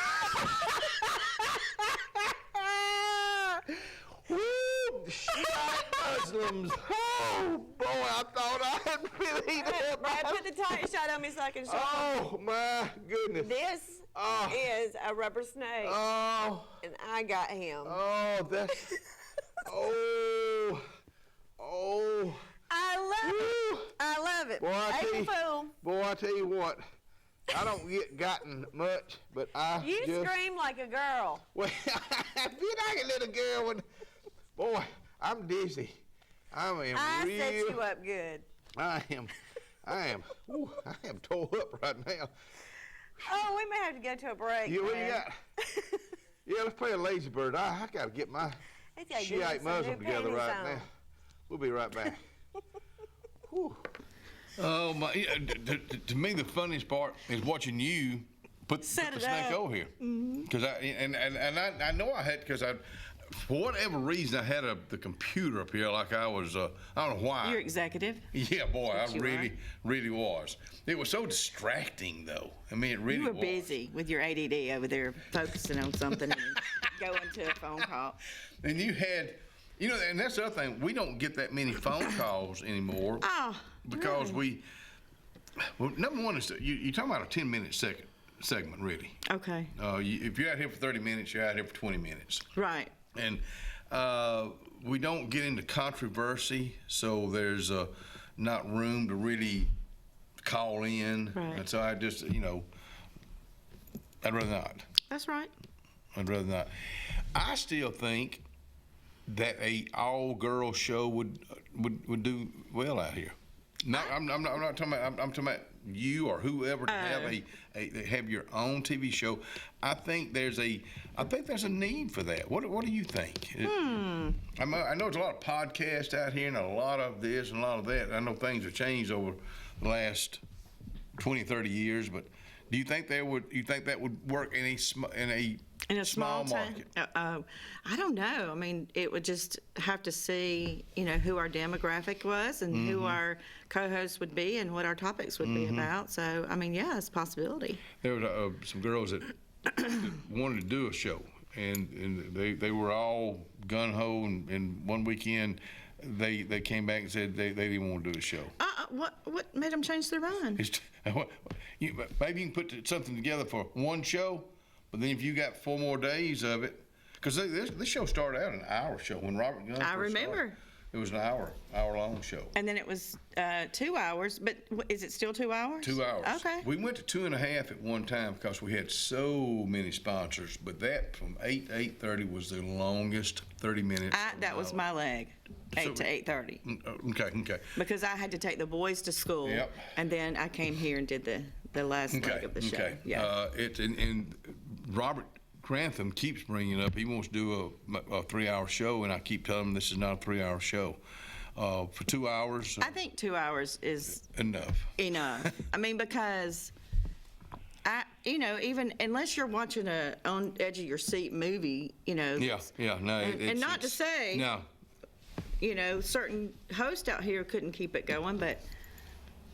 Woo, shite Muslims. Oh, boy, I thought I had really hit Brad, put the tight shot on me so I can show Oh, my goodness. This is a rubber snake. Oh. And I got him. Oh, that's... oh. I love it. I love it. Boy, April Fool. Boy, I tell you what, I don't get gotten much, but I You just... scream like a girl. Well, you're like a little girl when... Boy, I'm dizzy. I set you up good. I am tore up right now. Oh, we may have to go to a break. Yeah, what do you man. got? Yeah, let's play a lazy bird. I got to get my He's gotta get Shiite some new Muslim together panties right on. now. We'll be right back. Oh my! To me, the funniest part is watching you put the snake over here. Because I know I had because for whatever reason I had the computer up here like I was I don't know why. You're executive. Yeah, boy, I You really was. It was so distracting though. I mean, it really You were was. busy with your ADD over there focusing on something and going to a phone call. And you had, and that's the other thing. We don't get that many phone calls anymore. Oh, because well, number one is you're talking about a 10-minute segment, really. Okay. If you're out here for 30 minutes, you're out here for 20 minutes. Right. And we don't get into controversy, so there's not room to really call in. Right. And so I just, I'd rather not. That's right. I'd rather not. I still think that a all-girl show would do well out here. No, I'm not talking about. I'm talking about you or whoever to have your own TV show. I think there's a need for that. What do you think? I know there's a lot of podcasts out here and a lot of this and a lot of that. I know things have changed over the last 20, 30 years, but do you think that would work in a small market? I don't know. I mean, it would just have to see, who our demographic was and who our co-hosts would be and what our topics would be about. So, I mean, yeah, it's a possibility. There were some girls that wanted to do a show, and they were all gun-ho, and one weekend they came back and said they didn't want to do a show. What made them change their mind? Maybe you can put something together for one show, but then if you got 4 more days of it, because this show started out an hour show when Robert Gunn I first remember. started. It was an hour-long show. And then it was 2 hours, but is it still 2 hours? 2 hours. Okay. We went to 2.5 at one time because we had so many sponsors, but that from 8 to 8:30 was the longest 30 minutes. That was my leg, 8 to 8:30. Okay. Because I had to take the boys to school, Yep. and then I came here and did the last leg of the show. Okay. Yeah. And Robert Grantham keeps bringing up he wants to do a 3-hour show, and I keep telling him this is not a 3-hour show. For 2 hours. I think 2 hours is enough. I mean, because even unless you're watching a on edge of your seat movie, Yeah. No. and not to say, No. certain hosts out here couldn't keep it going, but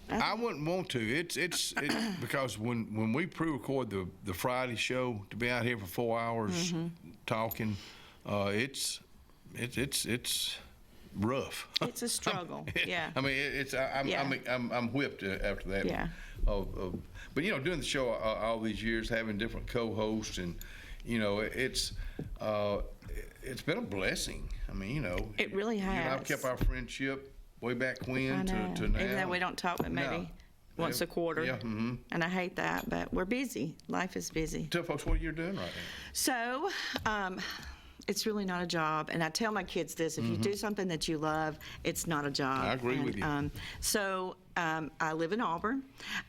I wouldn't want to. It's because when we pre-record the Friday show to be out here for 4 hours talking, it's rough. It's a struggle. Yeah. I mean, I'm whipped after that. Yeah. But doing the show all these years, having different co-hosts, and it's been a blessing. I mean, it really has. I've kept our friendship way back when to now. Even though we don't talk, but maybe once a quarter. Yeah. And I hate that, but we're busy. Life is busy. Tell folks what you're doing right now. So, It's really not a job. And I tell my kids this, if you do something that you love, it's not a job. I agree with you. I live in Auburn.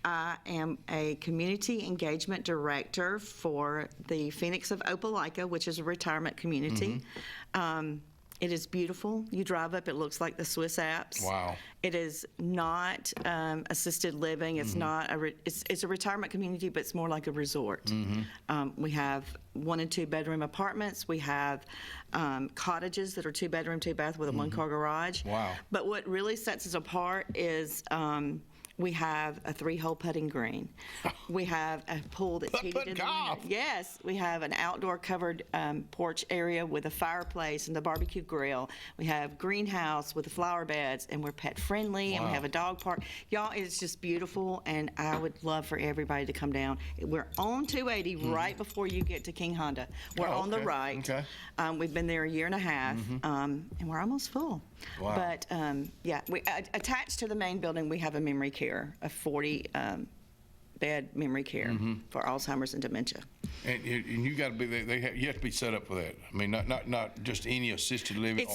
I am a community engagement director for the Phoenix of Opelika, which is a retirement community. It is beautiful. You drive up, it looks like the Swiss Alps. Wow. It is not assisted living. It's not it's a retirement community, but it's more like a resort. We have 1 and 2 bedroom apartments. We have cottages that are 2 bedroom, 2 bath with a 1-car garage. Wow. But what really sets us apart is we have a 3-hole putting green. We have a pool that's heated in the winter. Yes, we have an outdoor covered porch area with a fireplace and the barbecue grill. We have greenhouse with the flower beds, and we're pet friendly, and we have a dog park. Y'all, it's just beautiful, and I would love for everybody to come down. We're on 280 right before you get to King Honda. We're on the right. Okay. We've been there a year and a half, and we're almost full. Wow. But we attached to the main building, we have a memory care, a 40-bed memory care for Alzheimer's and dementia. And you got to be you have to be set up for that. I mean, not just any assisted living.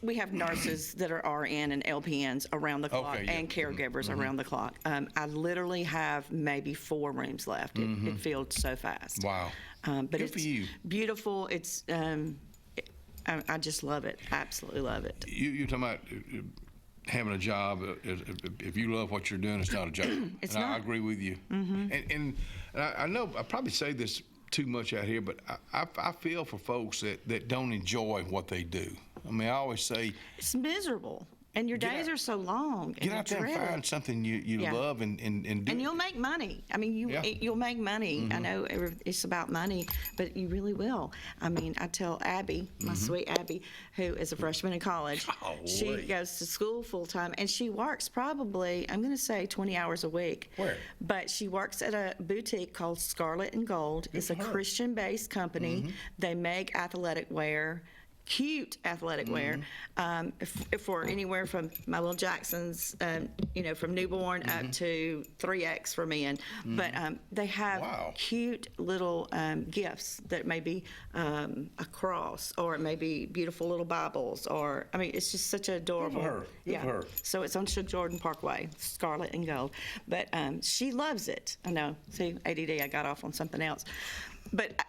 We have nurses that are RN and LPNs around the clock, and caregivers around the clock. I literally have maybe 4 rooms left. It filled so fast. Wow. But Good it's for you. Beautiful. It's I just love it. Absolutely love it. You're talking about having a job. If you love what you're doing, it's not a job. It's and not. I agree with you. And I know I probably say this too much out here, but I feel for folks that don't enjoy what they do. I mean, I always say it's miserable. And your days are so long. Get out there and find something you love and do. And you'll make money. I mean, you'll make money. I know it's about money, but you really will. I mean, I tell Abby, my sweet Abby, who is a freshman in college, she goes to school full time, and she works probably, I'm going to say 20 hours a week. Where? But she works at a boutique called Scarlet and Gold. It's a Christian-based company. They make athletic wear. Cute athletic wear for anywhere from my little Jacksons, from newborn up to 3X for men. But they have cute little gifts that may be a cross, or it may be beautiful little Bibles, or it's just such an adorable. Good for her. So it's on Sugar Jordan Parkway, Scarlet and Gold. But she loves it. I know. See, ADD. I got off on something else. But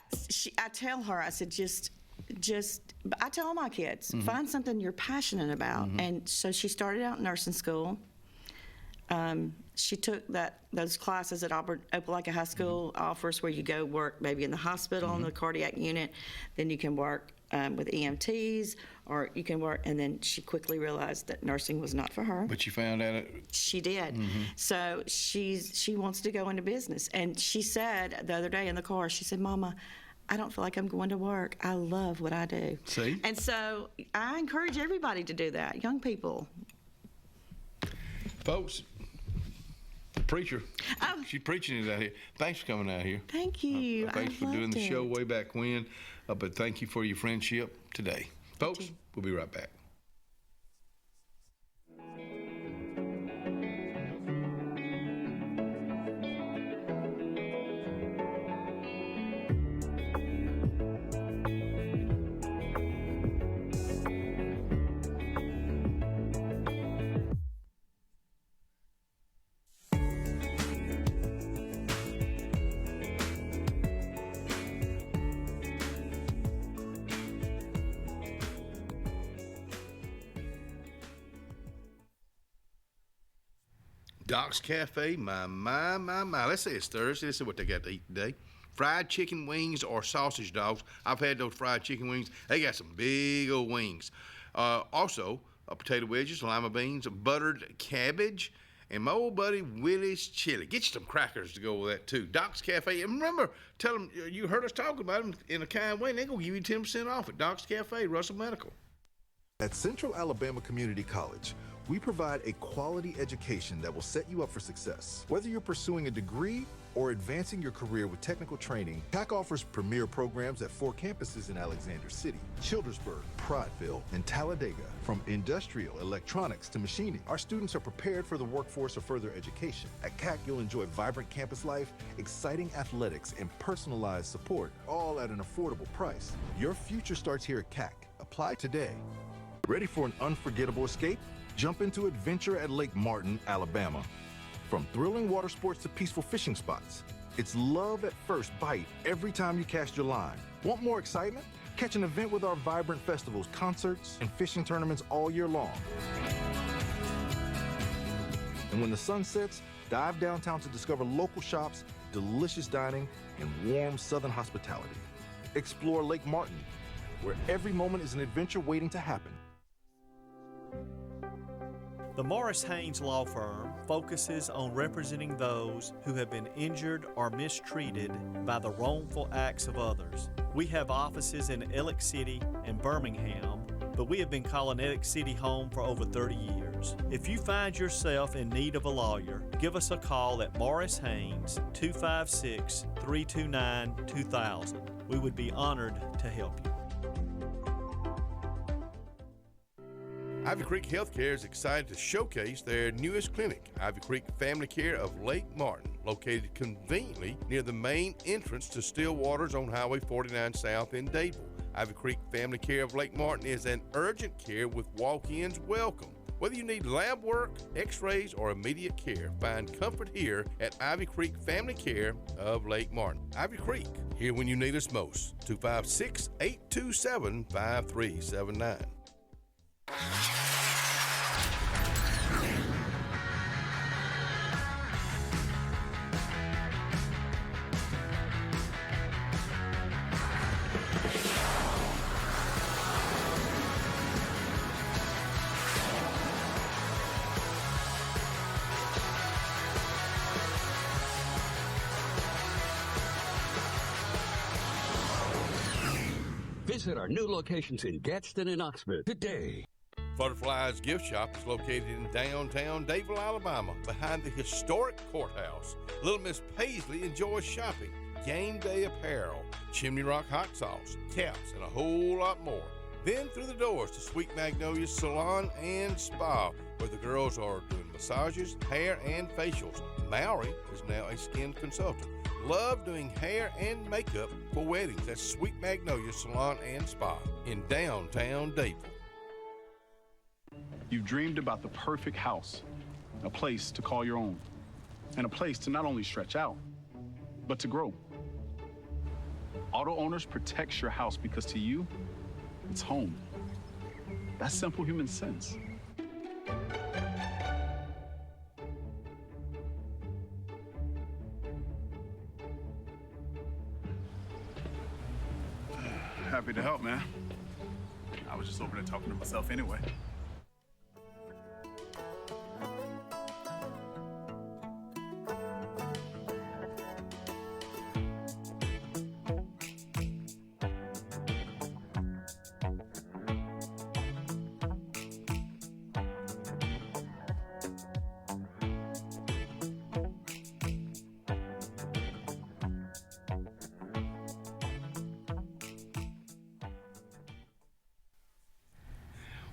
I tell her, I said, I tell all my kids, find something you're passionate about. And so she started out nursing school. She took those classes at Opelika High School offers, where you go work maybe in the hospital in the cardiac unit. Then you can work with EMTs, or you can work. And then she quickly realized that nursing was not for her. But you found out she did. So she wants to go into business. And she said the other day in the car, she said, "Mama, I don't feel like I'm going to work. I love what I do." See? And so I encourage everybody to do that, young people. Folks, preacher, she's preaching it out here. Thanks for coming out here. Thank you. Thanks for doing the show way back when, but thank you for your friendship today. Folks, we'll be right back. Doc's Cafe, my. Let's say it's Thursday. Let's see what they got to eat today. Fried chicken wings or sausage dogs. I've had those fried chicken wings. They got some big old wings. Also, potato wedges, lima beans, buttered cabbage, and my old buddy Willie's chili. Get you some crackers to go with that, too. Doc's Cafe. And remember, tell them you heard us talking about them in a kind way, and they're going to give you 10% off at Doc's Cafe, Russell Medical. At Central Alabama Community College, We provide a quality education that will set you up for success. Whether you're pursuing a degree or advancing your career with technical training, CAC offers premier programs at 4 campuses in Alexander City, Childersburg, Prattville, and Talladega. From industrial, electronics to machining, our students are prepared for the workforce or further education. At CAC, you'll enjoy vibrant campus life, exciting athletics, and personalized support, all at an affordable price. Your future starts here at CAC. Apply today. Ready for an unforgettable escape? Jump into adventure at Lake Martin, Alabama. From thrilling water sports to peaceful fishing spots, it's love at first bite every time you cast your line. Want more excitement? Catch an event with our vibrant festivals, concerts, and fishing tournaments all year long. And when the sun sets, dive downtown to discover local shops, delicious dining, and warm southern hospitality. Explore Lake Martin, where every moment is an adventure waiting to happen. The Morris Haynes Law Firm focuses on representing those who have been injured or mistreated by the wrongful acts of others. We have offices in Ellick City and Birmingham, but we have been calling Ellick City home for over 30 years. If you find yourself in need of a lawyer, give us a call at Morris Haynes, 256-329-2000. We would be honored to help you. Ivy Creek Healthcare is excited to showcase their newest clinic, Ivy Creek Family Care of Lake Martin, located conveniently near the main entrance to Stillwater's on Highway 49 South in Dadeville. Ivy Creek Family Care of Lake Martin is an urgent care with walk-ins welcome. Whether you need lab work, x-rays, or immediate care, find comfort here at Ivy Creek Family Care of Lake Martin. Ivy Creek, here when you need us most. 256-827-5379. Visit our new locations in Gadsden and Oxford today. Butterfly's Gift Shop is located in downtown Dadeville, Alabama, behind the historic courthouse. Little Miss Paisley enjoys shopping, game day apparel, Chimney Rock hot sauce, caps, and a whole lot more. Then through the doors to Sweet Magnolia's Salon and Spa, where the girls are doing massages, hair, and facials. Maury is now a skin consultant. Love doing hair and makeup for weddings at Sweet Magnolia Salon and Spa in downtown Dadeville. You've dreamed about the perfect house, a place to call your own, and a place to not only stretch out, but to grow. Auto Owners protects your house because to you, it's home. That's simple human sense. Happy to help, man. I was just over there talking to myself anyway.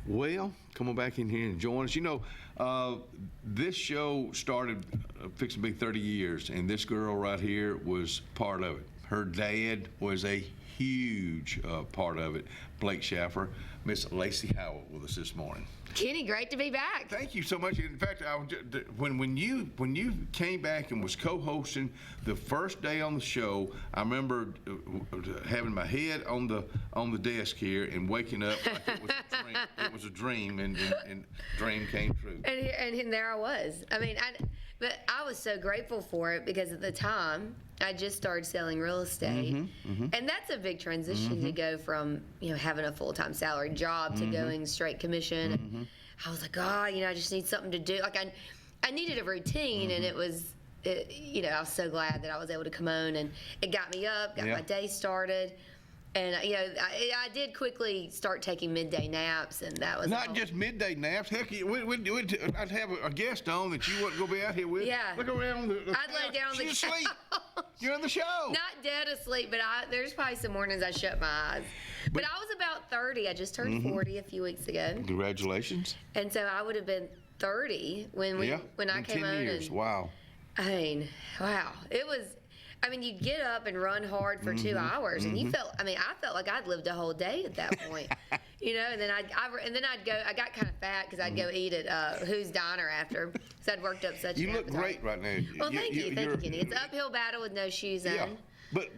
Well, come on back in here and join us. You know, this show started fixing to be 30 years, and this girl right here was part of it. Her dad was a huge part of it. Blake Schaffer, Miss Lacey Howell with us this morning. Kenny, great to be back. Thank you so much. In fact, when you came back and was co-hosting the first day on the show, I remember having my head on the desk here and waking up like it was a dream. It was a dream, and dream came true. And there I was. I mean, but I was so grateful for it because at the time I just started selling real estate, and that's a big transition to go from having a full-time salary job to going straight commission. And I was like, I just need something to do. Like I needed a routine, and it was, I was so glad that I was able to come on, and it got me up, got my day started. And I did quickly start taking midday naps, and that was not just midday naps. Heck, I'd have a guest on that you wouldn't go be out here with. Yeah. Look around. I'd lay down on the She's asleep. You're on the show. Not dead asleep, but there's probably some mornings I shut my eyes. But I was about 30. I just turned 40 a few weeks ago. Congratulations. And so I would have been 30 when I came 10 on. years. Wow. I mean, wow. It was. I mean, you'd get up and run hard for 2 hours, and I felt like I'd lived a whole day at that point, And then I'd go. I got kind of fat because I'd go eat at Who's Diner after, because I'd worked up such. You an look appetite. great right now. Well, thank you, Kenny. It's an uphill battle with no shoes on. But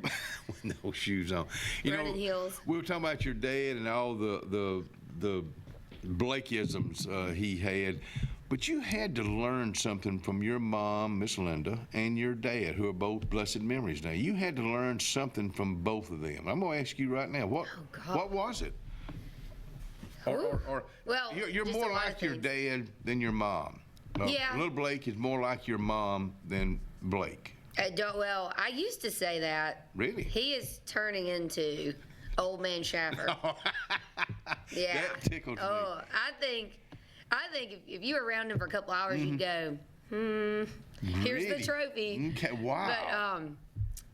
with no shoes on. Running heels. We were talking about your dad and all the Blakeisms he had. But you had to learn something from your mom, Miss Linda, and your dad, who are both blessed memories now. You had to learn something from both of them. I'm going to ask you right now, what was it? Or well, you're more like your dad than your mom. Yeah. Little Blake is more like your mom than Blake. I used to say that. Really? He is turning into old man Schaffer. Yeah. That tickled me. Oh, I think if you were around him for a couple hours, you'd go, here's the trophy. Okay, wow.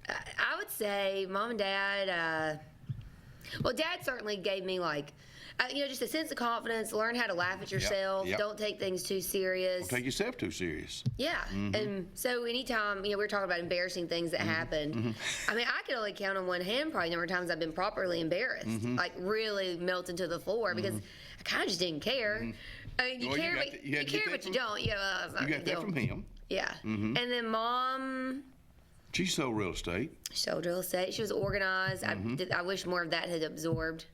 But I would say Mom and Dad, Dad certainly gave me just a sense of confidence, learn how to laugh at yourself, don't take things too serious. Don't take yourself too serious. Yeah, and so anytime, we were talking about embarrassing things that happened. I mean, I can only count on one hand probably the number of times I've been properly embarrassed, like really melted to the floor because I kind of just didn't care. I mean, you care, but you don't. You got that from him. Yeah. And then Mom. She sold real estate. She sold real estate. She was organized. I wish more of that had absorbed.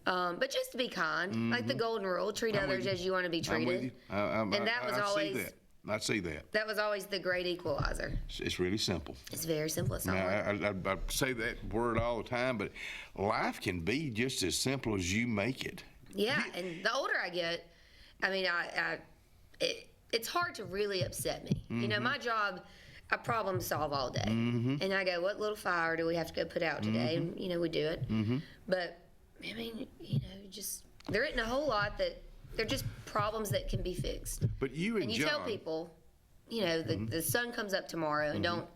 But just to be kind, like the golden rule, treat others as you want to be treated. And that was always. I see that. That was always the great equalizer. It's really simple. It's very simple. It's not hard. I say that word all the time, but life can be just as simple as you make it. Yeah, and the older I get, I mean, it's hard to really upset me. My job, I problem solve all day. And I go, what little fire do we have to go put out today? And, we do it. But, I mean, there isn't a whole lot that, they're just problems that can be fixed. But you and you tell people, the sun comes up tomorrow and don't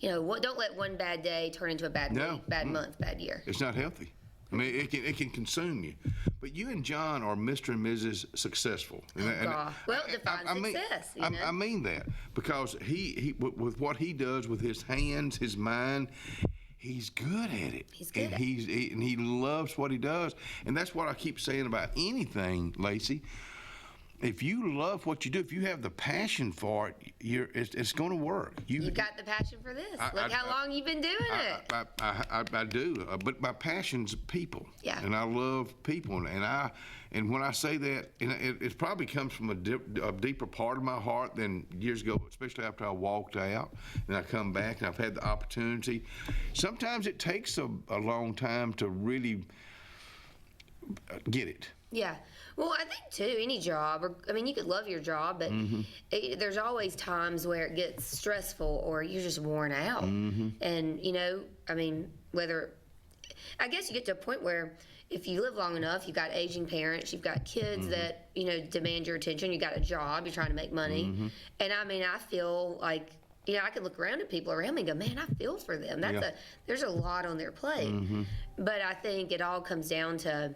let one bad day turn into a bad week, bad month, bad year. It's not healthy. I mean, it can consume you. But you and John are Mr. and Mrs. Successful. Well, define success. I mean that because he with what he does with his hands, his mind, he's good at it. He's good. And he loves what he does. And that's what I keep saying about anything, Lacey. If you love what you do, if you have the passion for it, it's going to work. You've got the passion for this. Look how long you've been doing it. I do, but my passion's people. Yeah. And I love people, and when I say that, and it probably comes from a deeper part of my heart than years ago, especially after I walked out and I come back and I've had the opportunity. Sometimes it takes a long time to really get it. Yeah. Well, I think, too, any job, you could love your job, but there's always times where it gets stressful or you're just worn out. And, I guess you get to a point where if you live long enough, you've got aging parents, you've got kids that, demand your attention, you got a job, you're trying to make money. And, I feel like, I can look around at people around me and go, man, I feel for them. There's a lot on their plate. But I think it all comes down to,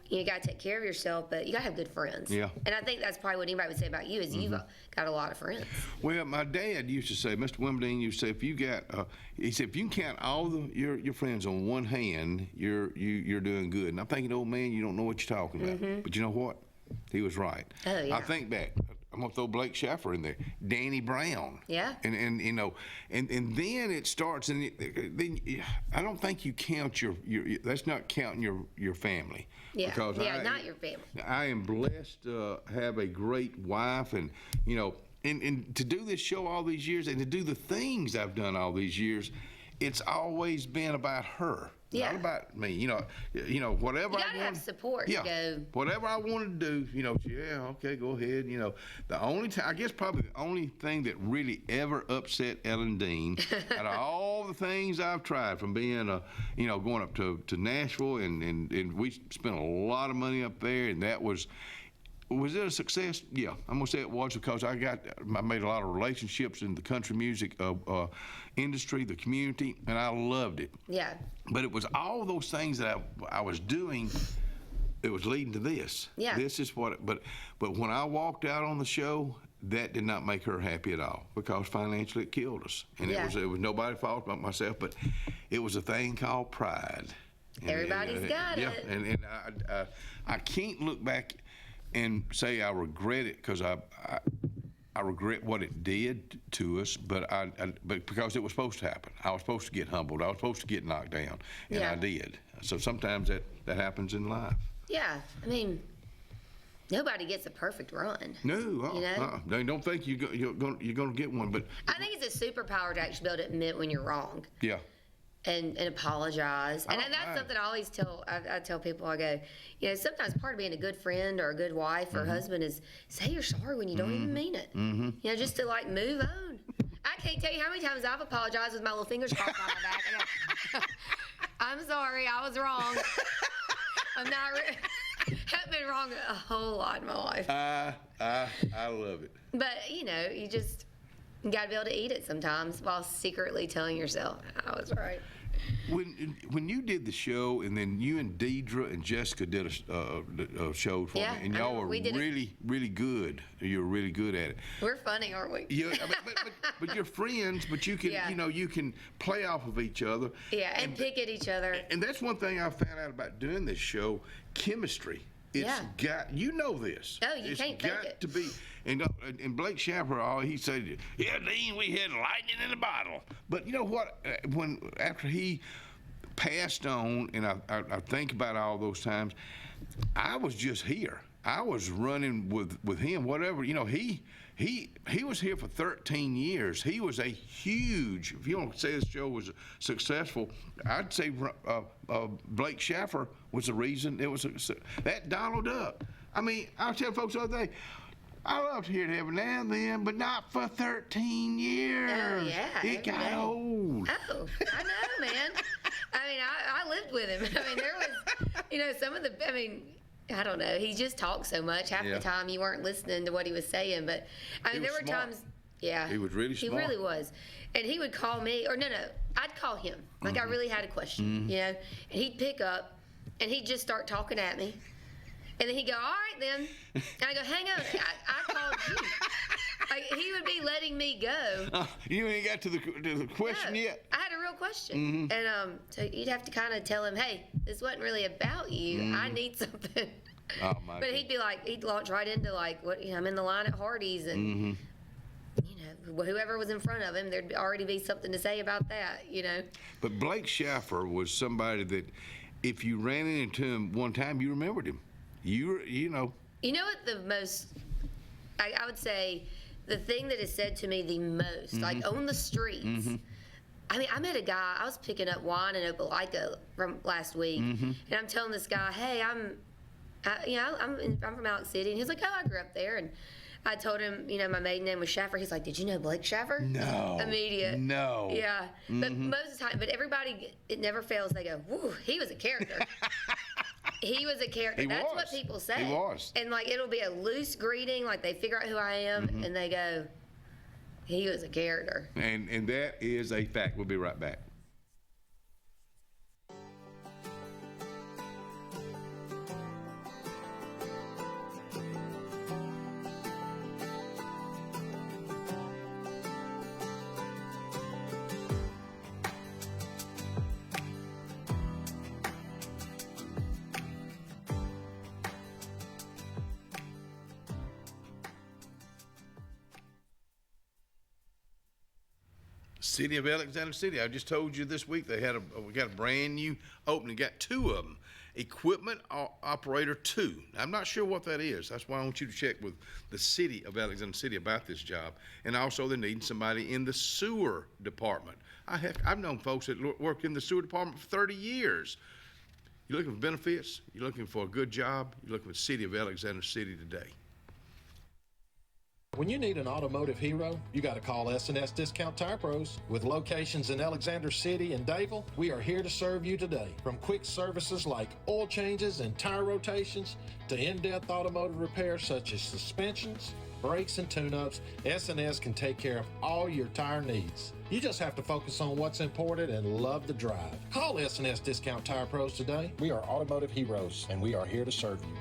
you got to take care of yourself, but you got to have good friends. Yeah. And I think that's probably what anybody would say about you is you've got a lot of friends. Well, my dad used to say, Mr. Wimbledon used to say, if you can count all your friends on one hand, you're doing good. And I'm thinking, old man, you don't know what you're talking about. But you know what? He was right. Oh, yeah. I think back. I'm gonna throw Blake Schaffer in there, Danny Brown. Yeah. And then it starts, and then I don't think you count your that's not counting your family. Yeah. Because not your family. I am blessed to have a great wife, and and to do this show all these years, and to do the things I've done all these years, it's always been about her. Yeah. Not about me. You know, whatever You gotta have support to go. Whatever I wanted to do, okay, go ahead. The only time, I guess probably the only thing that really ever upset Ellen Dean out of all the things I've tried, from being going up to Nashville and we spent a lot of money up there, and that was it a success? Yeah, I'm gonna say it was, because I made a lot of relationships in the country music industry, the community, and I loved it. Yeah. But it was all those things that I was doing. It was leading to this. Yeah. This is what. But when I walked out on the show, that did not make her happy at all, because financially it killed us, and it was nobody's fault but myself. But it was a thing called pride. Everybody's got it. it. Yeah, and I can't look back and say I regret it, because I regret what it did to us, but because it was supposed to happen. I was supposed to get humbled. I was supposed to get knocked down, and I did. So sometimes that happens in life. Yeah, I mean, nobody gets a perfect run. No, don't think you're going to get one. But I think it's a superpower to actually be able to admit when you're wrong. Yeah. And apologize. And that's something I always tell people. I go, sometimes part of being a good friend or a good wife or husband is say you're sorry when you don't even mean it. Mm-hmm. Just to move on. I can't tell you how many times I've apologized with my little fingers crossed on my back. I go, I'm sorry, I was wrong. I'm not. I've been wrong a whole lot in my life. I love it. But you just. You gotta be able to eat it sometimes while secretly telling yourself, I was right. When you did the show, and then you and Deidre and Jessica did a show for me, and y'all were really, really good. You were really good at it. We're funny, aren't we? Yeah, but you're friends. But you can, you can play off of each other. Yeah, and pick at each other. And that's one thing I found out about doing this show: chemistry. It's got this. Oh, you can't fake it. It's got to be. And Blake Shaffer, he said, "Yeah, Dean, we had lightning in a bottle." But you know what? After he passed on, and I think about all those times, I was just here. I was running with him. Whatever, he was here for 13 years. He was a huge. If you want to say this show was successful, I'd say Blake Shaffer was the reason it was that dialed up. I mean, I was telling folks the other day, I love to hear it every now and then, but not for 13 years. Oh, yeah. It got old. Oh, I know, man. I mean, I lived with him. I mean, there was, some of the, I don't know. He just talked so much. Half the time you weren't listening to what he was saying. But, there were times, He was really smart. He really was. And he would call me, or no, I'd call him. Like I really had a question, and he'd pick up, and he'd just start talking at me. And then he'd go, all right, then. And I go, hang on, I called you. Like, he would be letting me go. You ain't got to the question yet? I had a real question. And so you'd have to kind of tell him, hey, this wasn't really about you. I need something. Oh, my But he'd be like, he'd launch right into I'm in the line at Hardee's, and whoever was in front of him, there'd already be something to say about that, But Blake Shaffer was somebody that if you ran into him one time, you remembered him. You know. You know what the most, I would say, the thing that is said to me the most, like on the streets. I mean, I met a guy, I was picking up wine in Opelika from last week, and I'm telling this guy, hey, I'm from Alex City, and he's like, oh, I grew up there, and I told him, my maiden name was Shaffer. He's like, did you know Blake Shaffer? No. Immediate. No. Yeah. But most of the time, but everybody, it never fails. They go, whoo, he was a character. He was a character. That's what people say. He was. And it'll be a loose greeting, like they figure out who I am, and they go, he was a character. And that is a fact. We'll be right back. City of Alexander City. I just told you this week we got a brand new opening. Got two of them, Equipment Operator 2. I'm not sure what that is. That's why I want you to check with the city of Alexander City about this job. And also they're needing somebody in the sewer department. I've known folks that work in the sewer department for 30 years. You're looking for benefits, you're looking for a good job, you're looking for the city of Alexander City today. When you need an automotive hero, you got to call S&S Discount Tire Pros. With locations in Alexander City and Dayville, we are here to serve you today. From quick services like oil changes and tire rotations to in-depth automotive repairs such as suspensions, brakes, and tune-ups, S&S can take care of all your tire needs. You just have to focus on what's important and love the drive. Call S&S Discount Tire Pros today. We are automotive heroes, and we are here to serve you.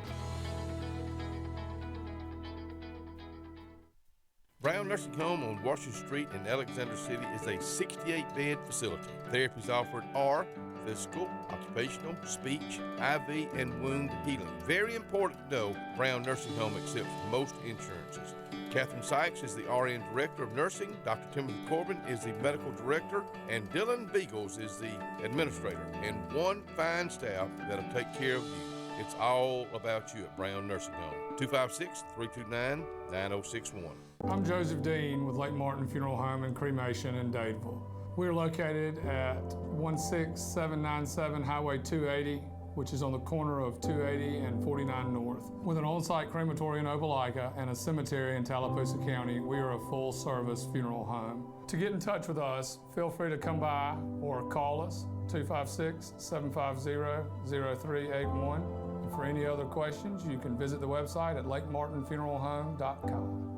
Brown Nursing Home on Washington Street in Alexander City is a 68-bed facility. Therapies offered are physical, occupational, speech, IV, and wound healing. Very important to know, Brown Nursing Home accepts most insurances. Catherine Sykes is the RN Director of Nursing, Dr. Timothy Corbin is the Medical Director, and Dylan Beagles is the Administrator, and one fine staff that'll take care of you. It's all about you at Brown Nursing Home. 256-329-9061. I'm Joseph Dean with Lake Martin Funeral Home and Cremation in Dadeville. We're located at 16797 Highway 280, which is on the corner of 280 and 49 North. With an on-site crematory in Opelika and a cemetery in Tallapoosa County, we are a full-service funeral home. To get in touch with us, feel free to come by or call us, 256-750-0381. And for any other questions, you can visit the website at lakemartinfuneralhome.com.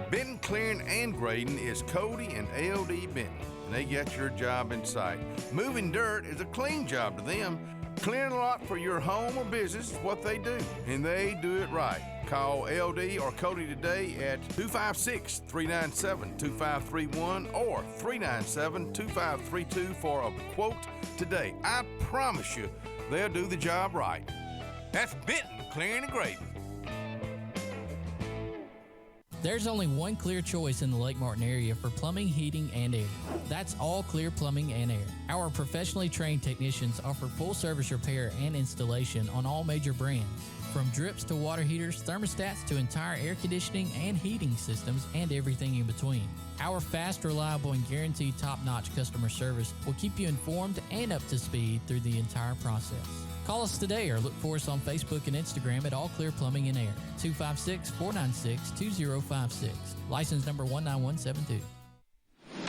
Benton, Clearing, and Grading is Cody and LD Benton, and they got your job in sight. Moving dirt is a clean job to them. Clearing a lot for your home or business is what they do, and they do it right. Call LD or Cody today at 256-397-2531 or 397-2532 for a quote today. I promise you, they'll do the job right. That's Benton, Clearing, and Grading. There's only one clear choice in the Lake Martin area for plumbing, heating, and air. That's All Clear Plumbing and Air. Our professionally trained technicians offer full service repair and installation on all major brands. From drips to water heaters, thermostats to entire air conditioning and heating systems, and everything in between. Our fast, reliable, and guaranteed top-notch customer service will keep you informed and up to speed through the entire process. Call us today or look for us on Facebook and Instagram at All Clear Plumbing and Air, 256-496-2056. License number 19172.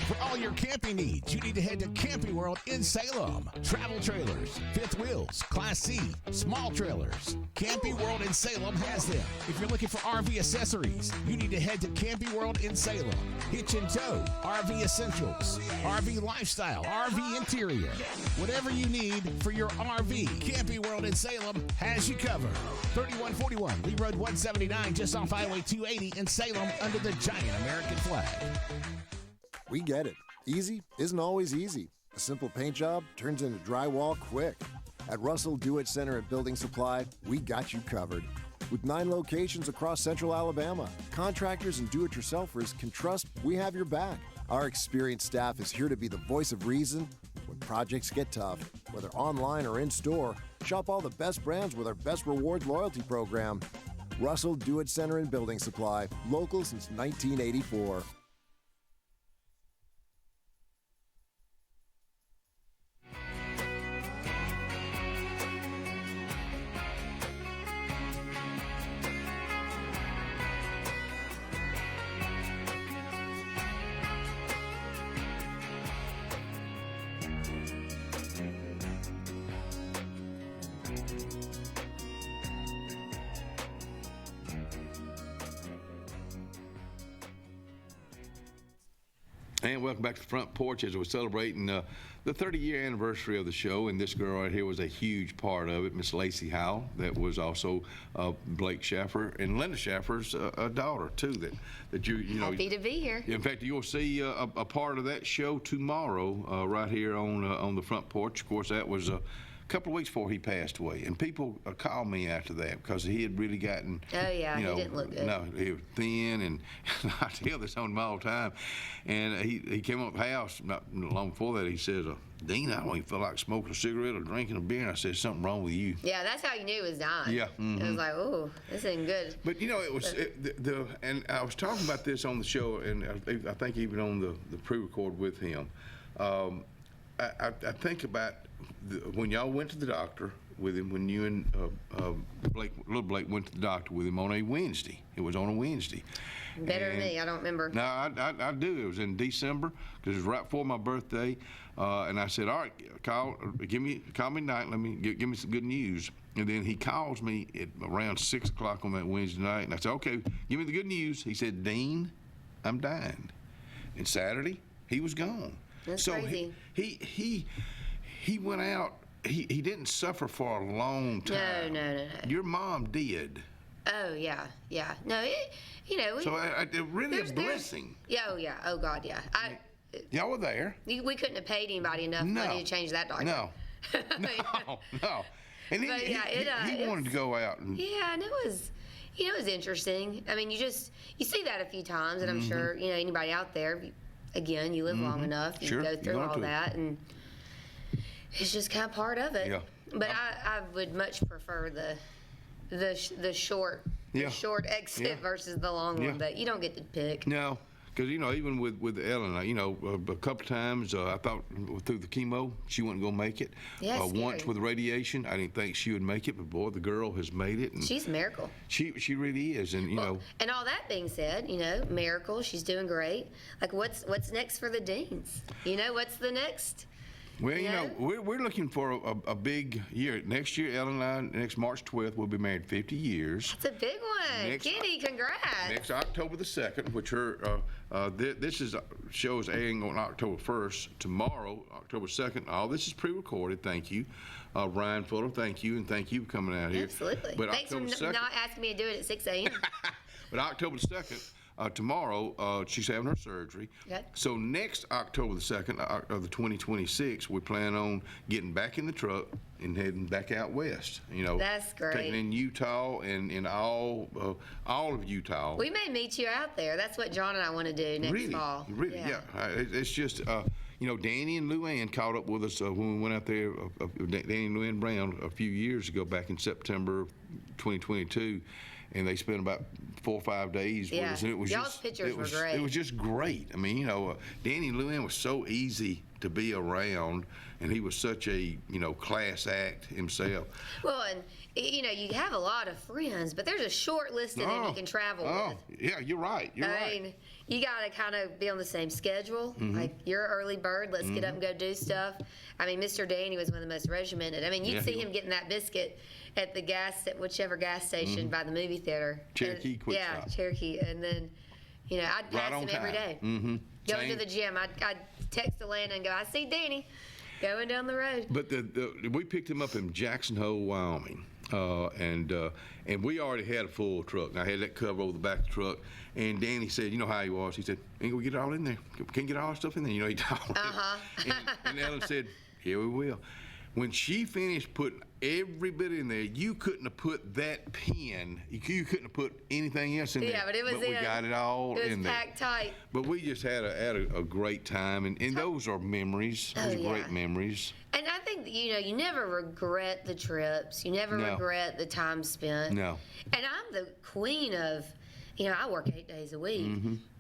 For all your camping needs, you need to head to Camping World in Salem. Travel trailers, fifth wheels, Class C, small trailers. Camping World in Salem has them. If you're looking for RV accessories, you need to head to Camping World in Salem. Hitch and tow, RV essentials, RV lifestyle, RV interior. Whatever you need for your RV, Camping World in Salem has you covered. 3141 Lee Road 179, just off Highway 280 in Salem under the giant American flag. We get it. Easy isn't always easy. A simple paint job turns into drywall quick. At Russell Do-It Center and Building Supply, we got you covered. With 9 locations across central Alabama, contractors and do-it-yourselfers can trust we have your back. Our experienced staff is here to be the voice of reason when projects get tough. Whether online or in-store, shop all the best brands with our Best Rewards loyalty program. Russell Do-It Center and Building Supply, local since 1984. And welcome back to the Front Porch as we're celebrating the 30-year anniversary of the show. And this girl right here was a huge part of it, Miss Lacey Howell, that was also Blake Schaffer and Linda Schaffer's daughter, too. That you know. Happy to be here. In fact, you'll see a part of that show tomorrow right here on the Front Porch. Of course, that was couple of weeks before he passed away, and people called me after that because he had really gotten. Oh yeah, he didn't look good. No, he was thin, and I tell this on him all the time. And he came up to the house not long before that. He says, "Dean, I don't even feel like smoking a cigarette or drinking a beer." And I said, "Something wrong with you." Yeah, that's how you knew he was dying. Yeah. It was like, oh, this ain't good. But you know, it was and I was talking about this on the show, and I think even on the pre-record with him. I think about when y'all went to the doctor with him, when you and little Blake went to the doctor with him on a Wednesday. It was on a Wednesday. Better than me, I don't remember. No, I do. It was in December because it was right before my birthday, and I said, "All right, call me tonight. Let me give me some good news." And then he calls me at around 6 o'clock on that Wednesday night, and I said, "Okay, give me the good news." He said, "Dean, I'm dying." And Saturday, he was gone. That's so crazy. He went out. He didn't suffer for a long time. No. Your mom did. Oh yeah. No, So it really a blessing. Yeah. Oh God, yeah. Y'all were there. We couldn't have paid anybody enough money to change that doctor. No. And he wanted to go out and. Yeah, and it was interesting. I mean, you see that a few times, and I'm sure anybody out there. Again, you live long enough, you go through all that, and it's just kind of part of it. Yeah. But I would much prefer the short exit versus the long one. But you don't get to pick. No, because even with Ellen, a couple times I thought through the chemo she wasn't gonna make it. Yeah, once with radiation, I didn't think she would make it, but boy, the girl has made it. And she's a miracle. She really is, and And all that being said, miracle. She's doing great. Like what's next for the Deans? What's the next? Well, we're looking for a big year. Next year, Ellen and I, next March 12th, we'll be married 50 years. It's a big one. Kenny, congrats. Next October the 2nd, which this show is airing on October 1st. Tomorrow, October 2nd, all this is pre-recorded. Thank you. Ryan Fuller, thank you, and thank you for coming out here. Absolutely. But thanks October for 2nd, not asking me to do it at 6 a.m. But October the 2nd, tomorrow, she's having her surgery. Okay. So next October the 2nd of the 2026, we plan on getting back in the truck and heading back out west. That's great. Taking in Utah and in all of Utah. We may meet you out there. That's what John and I want to do next fall. Really, yeah. It's just, Danny and Luann caught up with us when we went out there, Danny and Luann Brown, a few years ago, back in September 2022. And they spent about 4 or 5 days with us. And it was y'all's pictures were great. It was just great. I mean, Danny and Luann was so easy to be around, and he was such a, class act himself. Well, and, you have a lot of friends, but there's a short list of them you can travel with. Yeah, you're right. I mean, you got to kind of be on the same schedule. Like, you're an early bird. Let's get up and go do stuff. I mean, Mr. Danny was one of the most regimented. I mean, you'd see him getting that biscuit at whichever gas station by the movie theater. Cherokee Quick Stop. Yeah, Cherokee. And then, I'd pass him every day. Going to the gym. I'd text Alana and go, I see Danny going down the road. But we picked him up in Jackson Hole, Wyoming. And we already had a full truck. And I had that cover over the back of the truck. And Danny said, you know how he was. He said, ain't gonna get it all in there. Can't get all our stuff in there. He told me. And Ellen said, here we will. When she finished putting every bit in there, you couldn't have put that pin. You couldn't have put anything else in there. Yeah, but it was we got it all in there. It was packed tight. But we just had a great time, and those are memories. Those are great memories. And I think that, you never regret the trips. You never regret the time spent. No. And I'm the queen of, I work 8 days a week.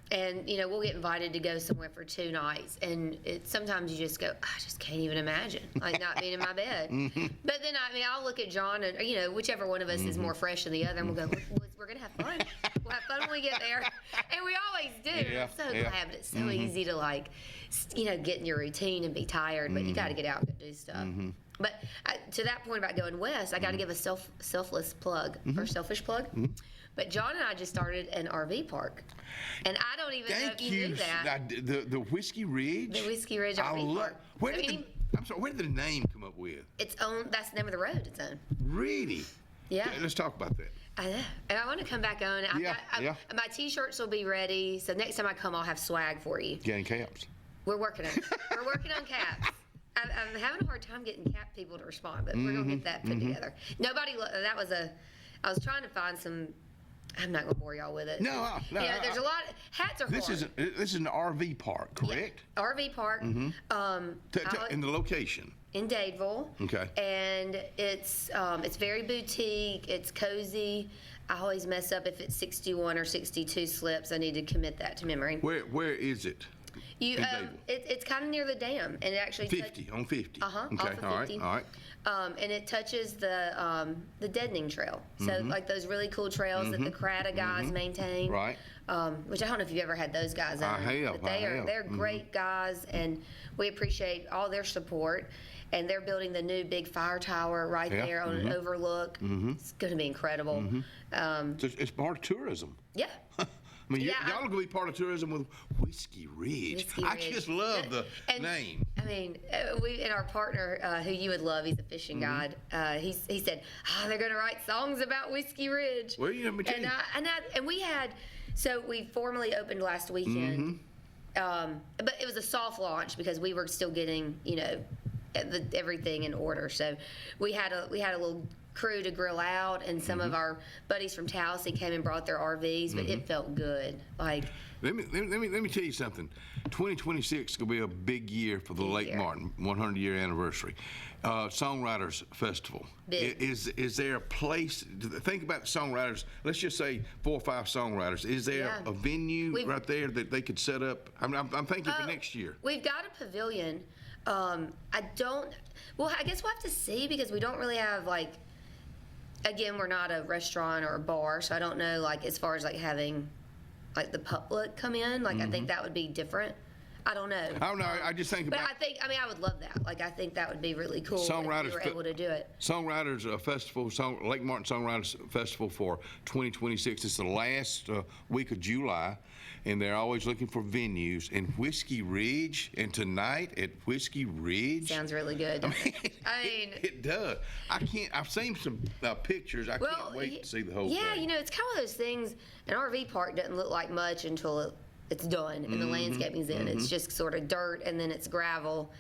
And, we'll get invited to go somewhere for 2 nights. And sometimes you just go, I just can't even imagine, like, not being in my bed. But then, I'll look at John and, whichever one of us is more fresh than the other, and we'll go, we're going to have fun. We'll have fun when we get there. And we always do. Yeah, I'm so glad, but it's so easy to, like, get in your routine and be tired. But you got to get out and go do stuff. But to that point about going west, I got to give a selfless plug, or selfish plug. But John and I just started an RV park. And I don't even know if you knew that. The Whiskey Ridge? The Whiskey Ridge RV Park. I'm sorry, where did the name come up with? That's the name of the road it's on. Really? Yeah. Let's talk about that. I know. And I want to come back on. My T-shirts will be ready. So next time I come, I'll have swag for you. Getting caps. We're working on caps. I'm having a hard time getting cap people to respond, but we're gonna get that put together. I was trying to find some. I'm not gonna bore y'all with it. No. There's a lot. Hats are This hard. is an RV park, correct? Yeah, RV park. In the location. In Dadeville. Okay. And it's very boutique. It's cozy. I always mess up if it's 61 or 62 slips. I need to commit that to memory. Where is it? It's kind of near the dam, and it actually 50 on 50. Okay, off of 50. All right. And it touches the deadening trail. So like those really cool trails that the Crata guys maintain. Right. Which I don't know if you've ever had those guys on. I have. But they're great guys, and we appreciate all their support. And they're building the new big fire tower right there on an overlook. It's going to be incredible. It's part of tourism. Yeah. I mean, y'all are going to be part of tourism with Whiskey Ridge. I just love the name. I mean, and our partner, who you would love, he's a fishing guide. He said, they're going to write songs about Whiskey Ridge. Well, you know, and we had, so we formally opened last weekend. But it was a soft launch because we were still getting, everything in order. So we had a little crew to grill out, and some of our buddies from Tallahassee came and brought their RVs, but it felt good. Like, let me tell you something. 2026 is gonna be a big year for the Lake Martin 100-year anniversary. Songwriters Festival. Big. Is there a place? Think about the songwriters. Let's just say 4 or 5 songwriters. Is there a venue right there that they could set up? I'm thinking for next year. We've got a pavilion. I guess we'll have to see, because we don't really have, like, again, we're not a restaurant or a bar, so I don't know, like, as far as, like, having, like, the public come in. Like, I think that would be different. I don't know. I don't know. I just think about. But I would love that. Like, I think that would be really cool if we were able to do it. Songwriters Festival, Lake Martin Songwriters Festival for 2026. It's the last week of July, and they're always looking for venues. And Whiskey Ridge, and tonight at Whiskey Ridge. Sounds really good. I mean, it does. I've seen some pictures. I can't wait to see the whole thing. Yeah, it's kind of one of those things. An RV park doesn't look like much until it's done and the landscaping's in. It's just sort of dirt, and then it's gravel,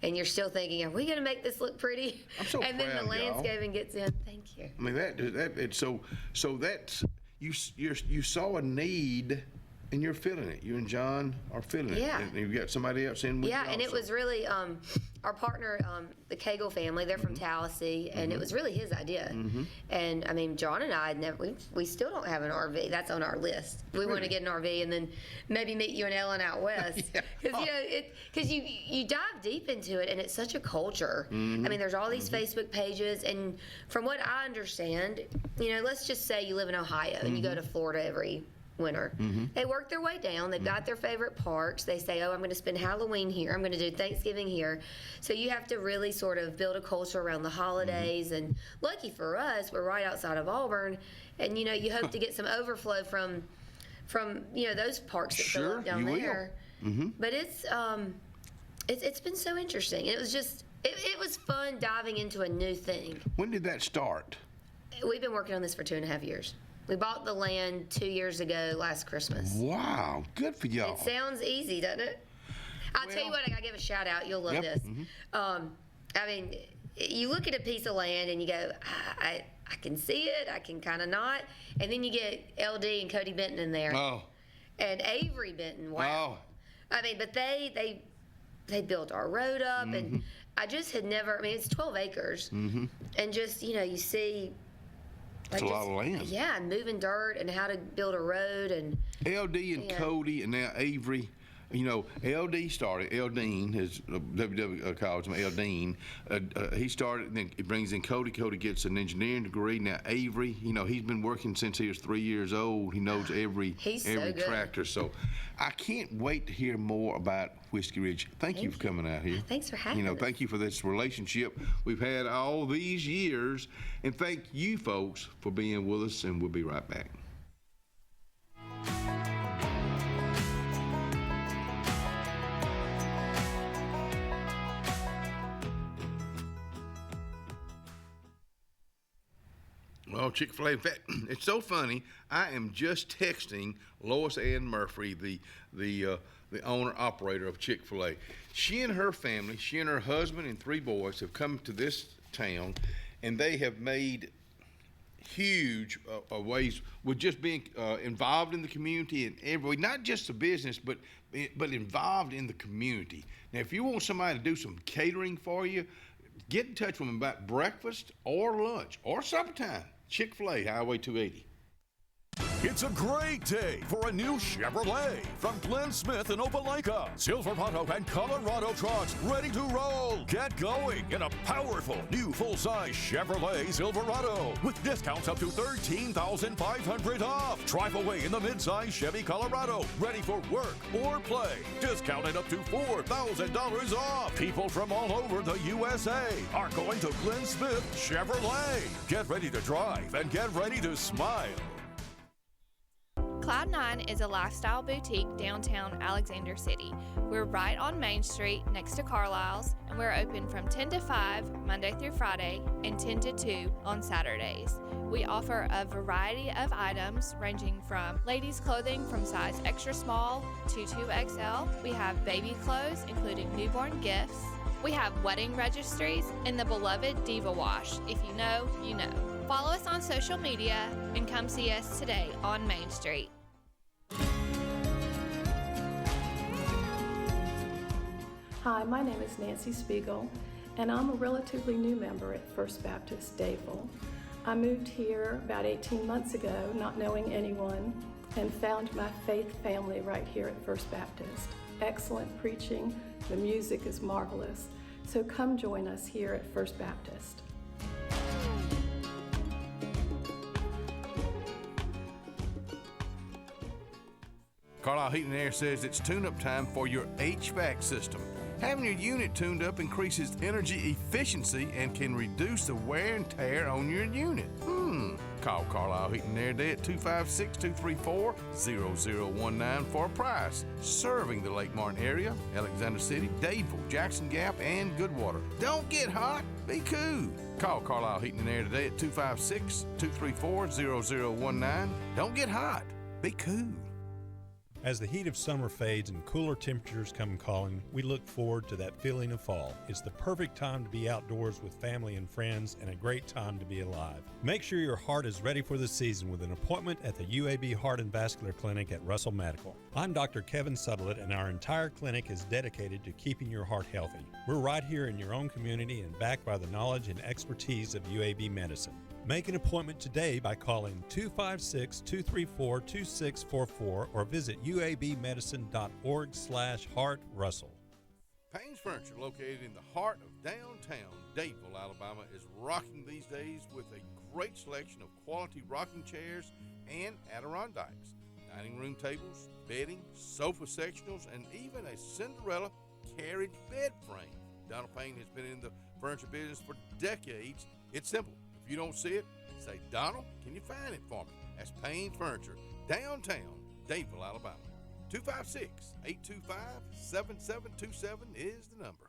and you're still thinking, are we going to make this look pretty? I'm so and proud then the of y'all. landscaping gets in. Thank you. I mean it's so that's you saw a need, and you're filling it. You and John are filling it. Yeah. And you've got somebody else in with you And it also. was really our partner, the Cagle family. They're from Tallahassee, and it was really his idea. And I mean, John and I we still don't have an RV. That's on our list. We want to get an RV and then maybe meet you and Ellen out west, because you dive deep into it, and it's such a culture. I mean, there's all these Facebook pages, and from what I understand, let's just say you live in Ohio and you go to Florida every winter. They work their way down. They've got their favorite parks. They say, I'm going to spend Halloween here. I'm going to do Thanksgiving here. So you have to really sort of build a culture around the holidays. And lucky for us, we're right outside of Auburn. And, you hope to get some overflow from those parks that fill up down there. But it's been so interesting. It was just, it was fun diving into a new thing. When did that start? We've been working on this for 2.5 years. We bought the land 2 years ago last Christmas. Wow, good for y'all. It sounds easy, doesn't it? I'll tell you what, I gotta give a shout out. You'll love this. I mean, you look at a piece of land and you go, I can see it, I can kind of not. And then you get LD and Cody Benton in there. Oh. And Avery Benton, wow. I mean, but they built our road up, and I just had never, it's 12 acres. And just, you see, it's a lot of land. Yeah, and moving dirt and how to build a road and LD and Cody and now Avery. LD started. Eldine, his WW calls him Eldine. He started, and then it brings in Cody. Cody gets an engineering degree. Now Avery, he's been working since he was 3 years old. He knows every tractor. So I can't wait to hear more about Whiskey Ridge. Thank you for coming out here. Thanks for having me. Thank you for this relationship we've had all these years, and thank you folks for being with us. And we'll be right back. Well, Chick-fil-A, in fact, it's so funny. I am just texting Lois Ann Murphy, the owner-operator of Chick-fil-A. She and her family, she and her husband and 3 boys have come to this town, and they have made huge ways with just being involved in the community in every way, not just the business, but involved in the community. Now, if you want somebody to do some catering for you, get in touch with them about breakfast or lunch or supper time. Chick-fil-A, Highway 280. It's a great day for a new Chevrolet from Glenn Smith in Opelika. Silverado and Colorado trucks ready to roll. Get going in a powerful new full-size Chevrolet Silverado with discounts up to $13,500 off. Drive away in the mid-size Chevy Colorado ready for work or play. Discounted up to $4,000 off. People from all over the USA are going to Glenn Smith Chevrolet. Get ready to drive and get ready to smile. Cloud9 is a lifestyle boutique downtown Alexander City. We're right on Main Street next to Carlisle's, and we're open from 10 to 5 Monday through Friday and 10 to 2 on Saturdays. We offer a variety of items ranging from ladies' clothing from size extra small to 2XL. We have baby clothes, including newborn gifts. We have wedding registries and the beloved Diva Wash. If you know, you know. Follow us on social media and come see us today on Main Street. Hi, my name is Nancy Spiegel, and I'm a relatively new member at First Baptist Dadeville. I moved here about 18 months ago, not knowing anyone, and found my faith family right here at First Baptist. Excellent preaching, the music is marvelous, so come join us here at First Baptist. Carlisle Heating and Air says it's tune-up time for your HVAC system. Having your unit tuned up increases energy efficiency and can reduce the wear and tear on your unit. Call Carlisle Heating and Air today at 256-234-0019 for a price. Serving the Lake Martin area, Alexander City, Dadeville, Jackson Gap, and Goodwater. Don't get hot, be cool. Call Carlisle Heating and Air today at 256-234-0019. Don't get hot, be cool. As the heat of summer fades and cooler temperatures come calling, we look forward to that feeling of fall. It's the perfect time to be outdoors with family and friends and a great time to be alive. Make sure your heart is ready for the season with an appointment at the UAB Heart and Vascular Clinic at Russell Medical. I'm Dr. Kevin Sutherland, and our entire clinic is dedicated to keeping your heart healthy. We're right here in your own community and backed by the knowledge and expertise of UAB Medicine. Make an appointment today by calling 256-234-2644 or visit uabmedicine.org/heartrussell. Payne's Furniture, located in the heart of downtown Dadeville, Alabama, is rocking these days with a great selection of quality rocking chairs and Adirondacks, dining room tables, bedding, sofa sectionals, and even a Cinderella carriage bed frame. Donald Payne has been in the furniture business for decades. It's simple. If you don't see it, say, Donald, can you find it for me? That's Payne's Furniture, downtown Dadeville, Alabama. 256-825-7727 is the number.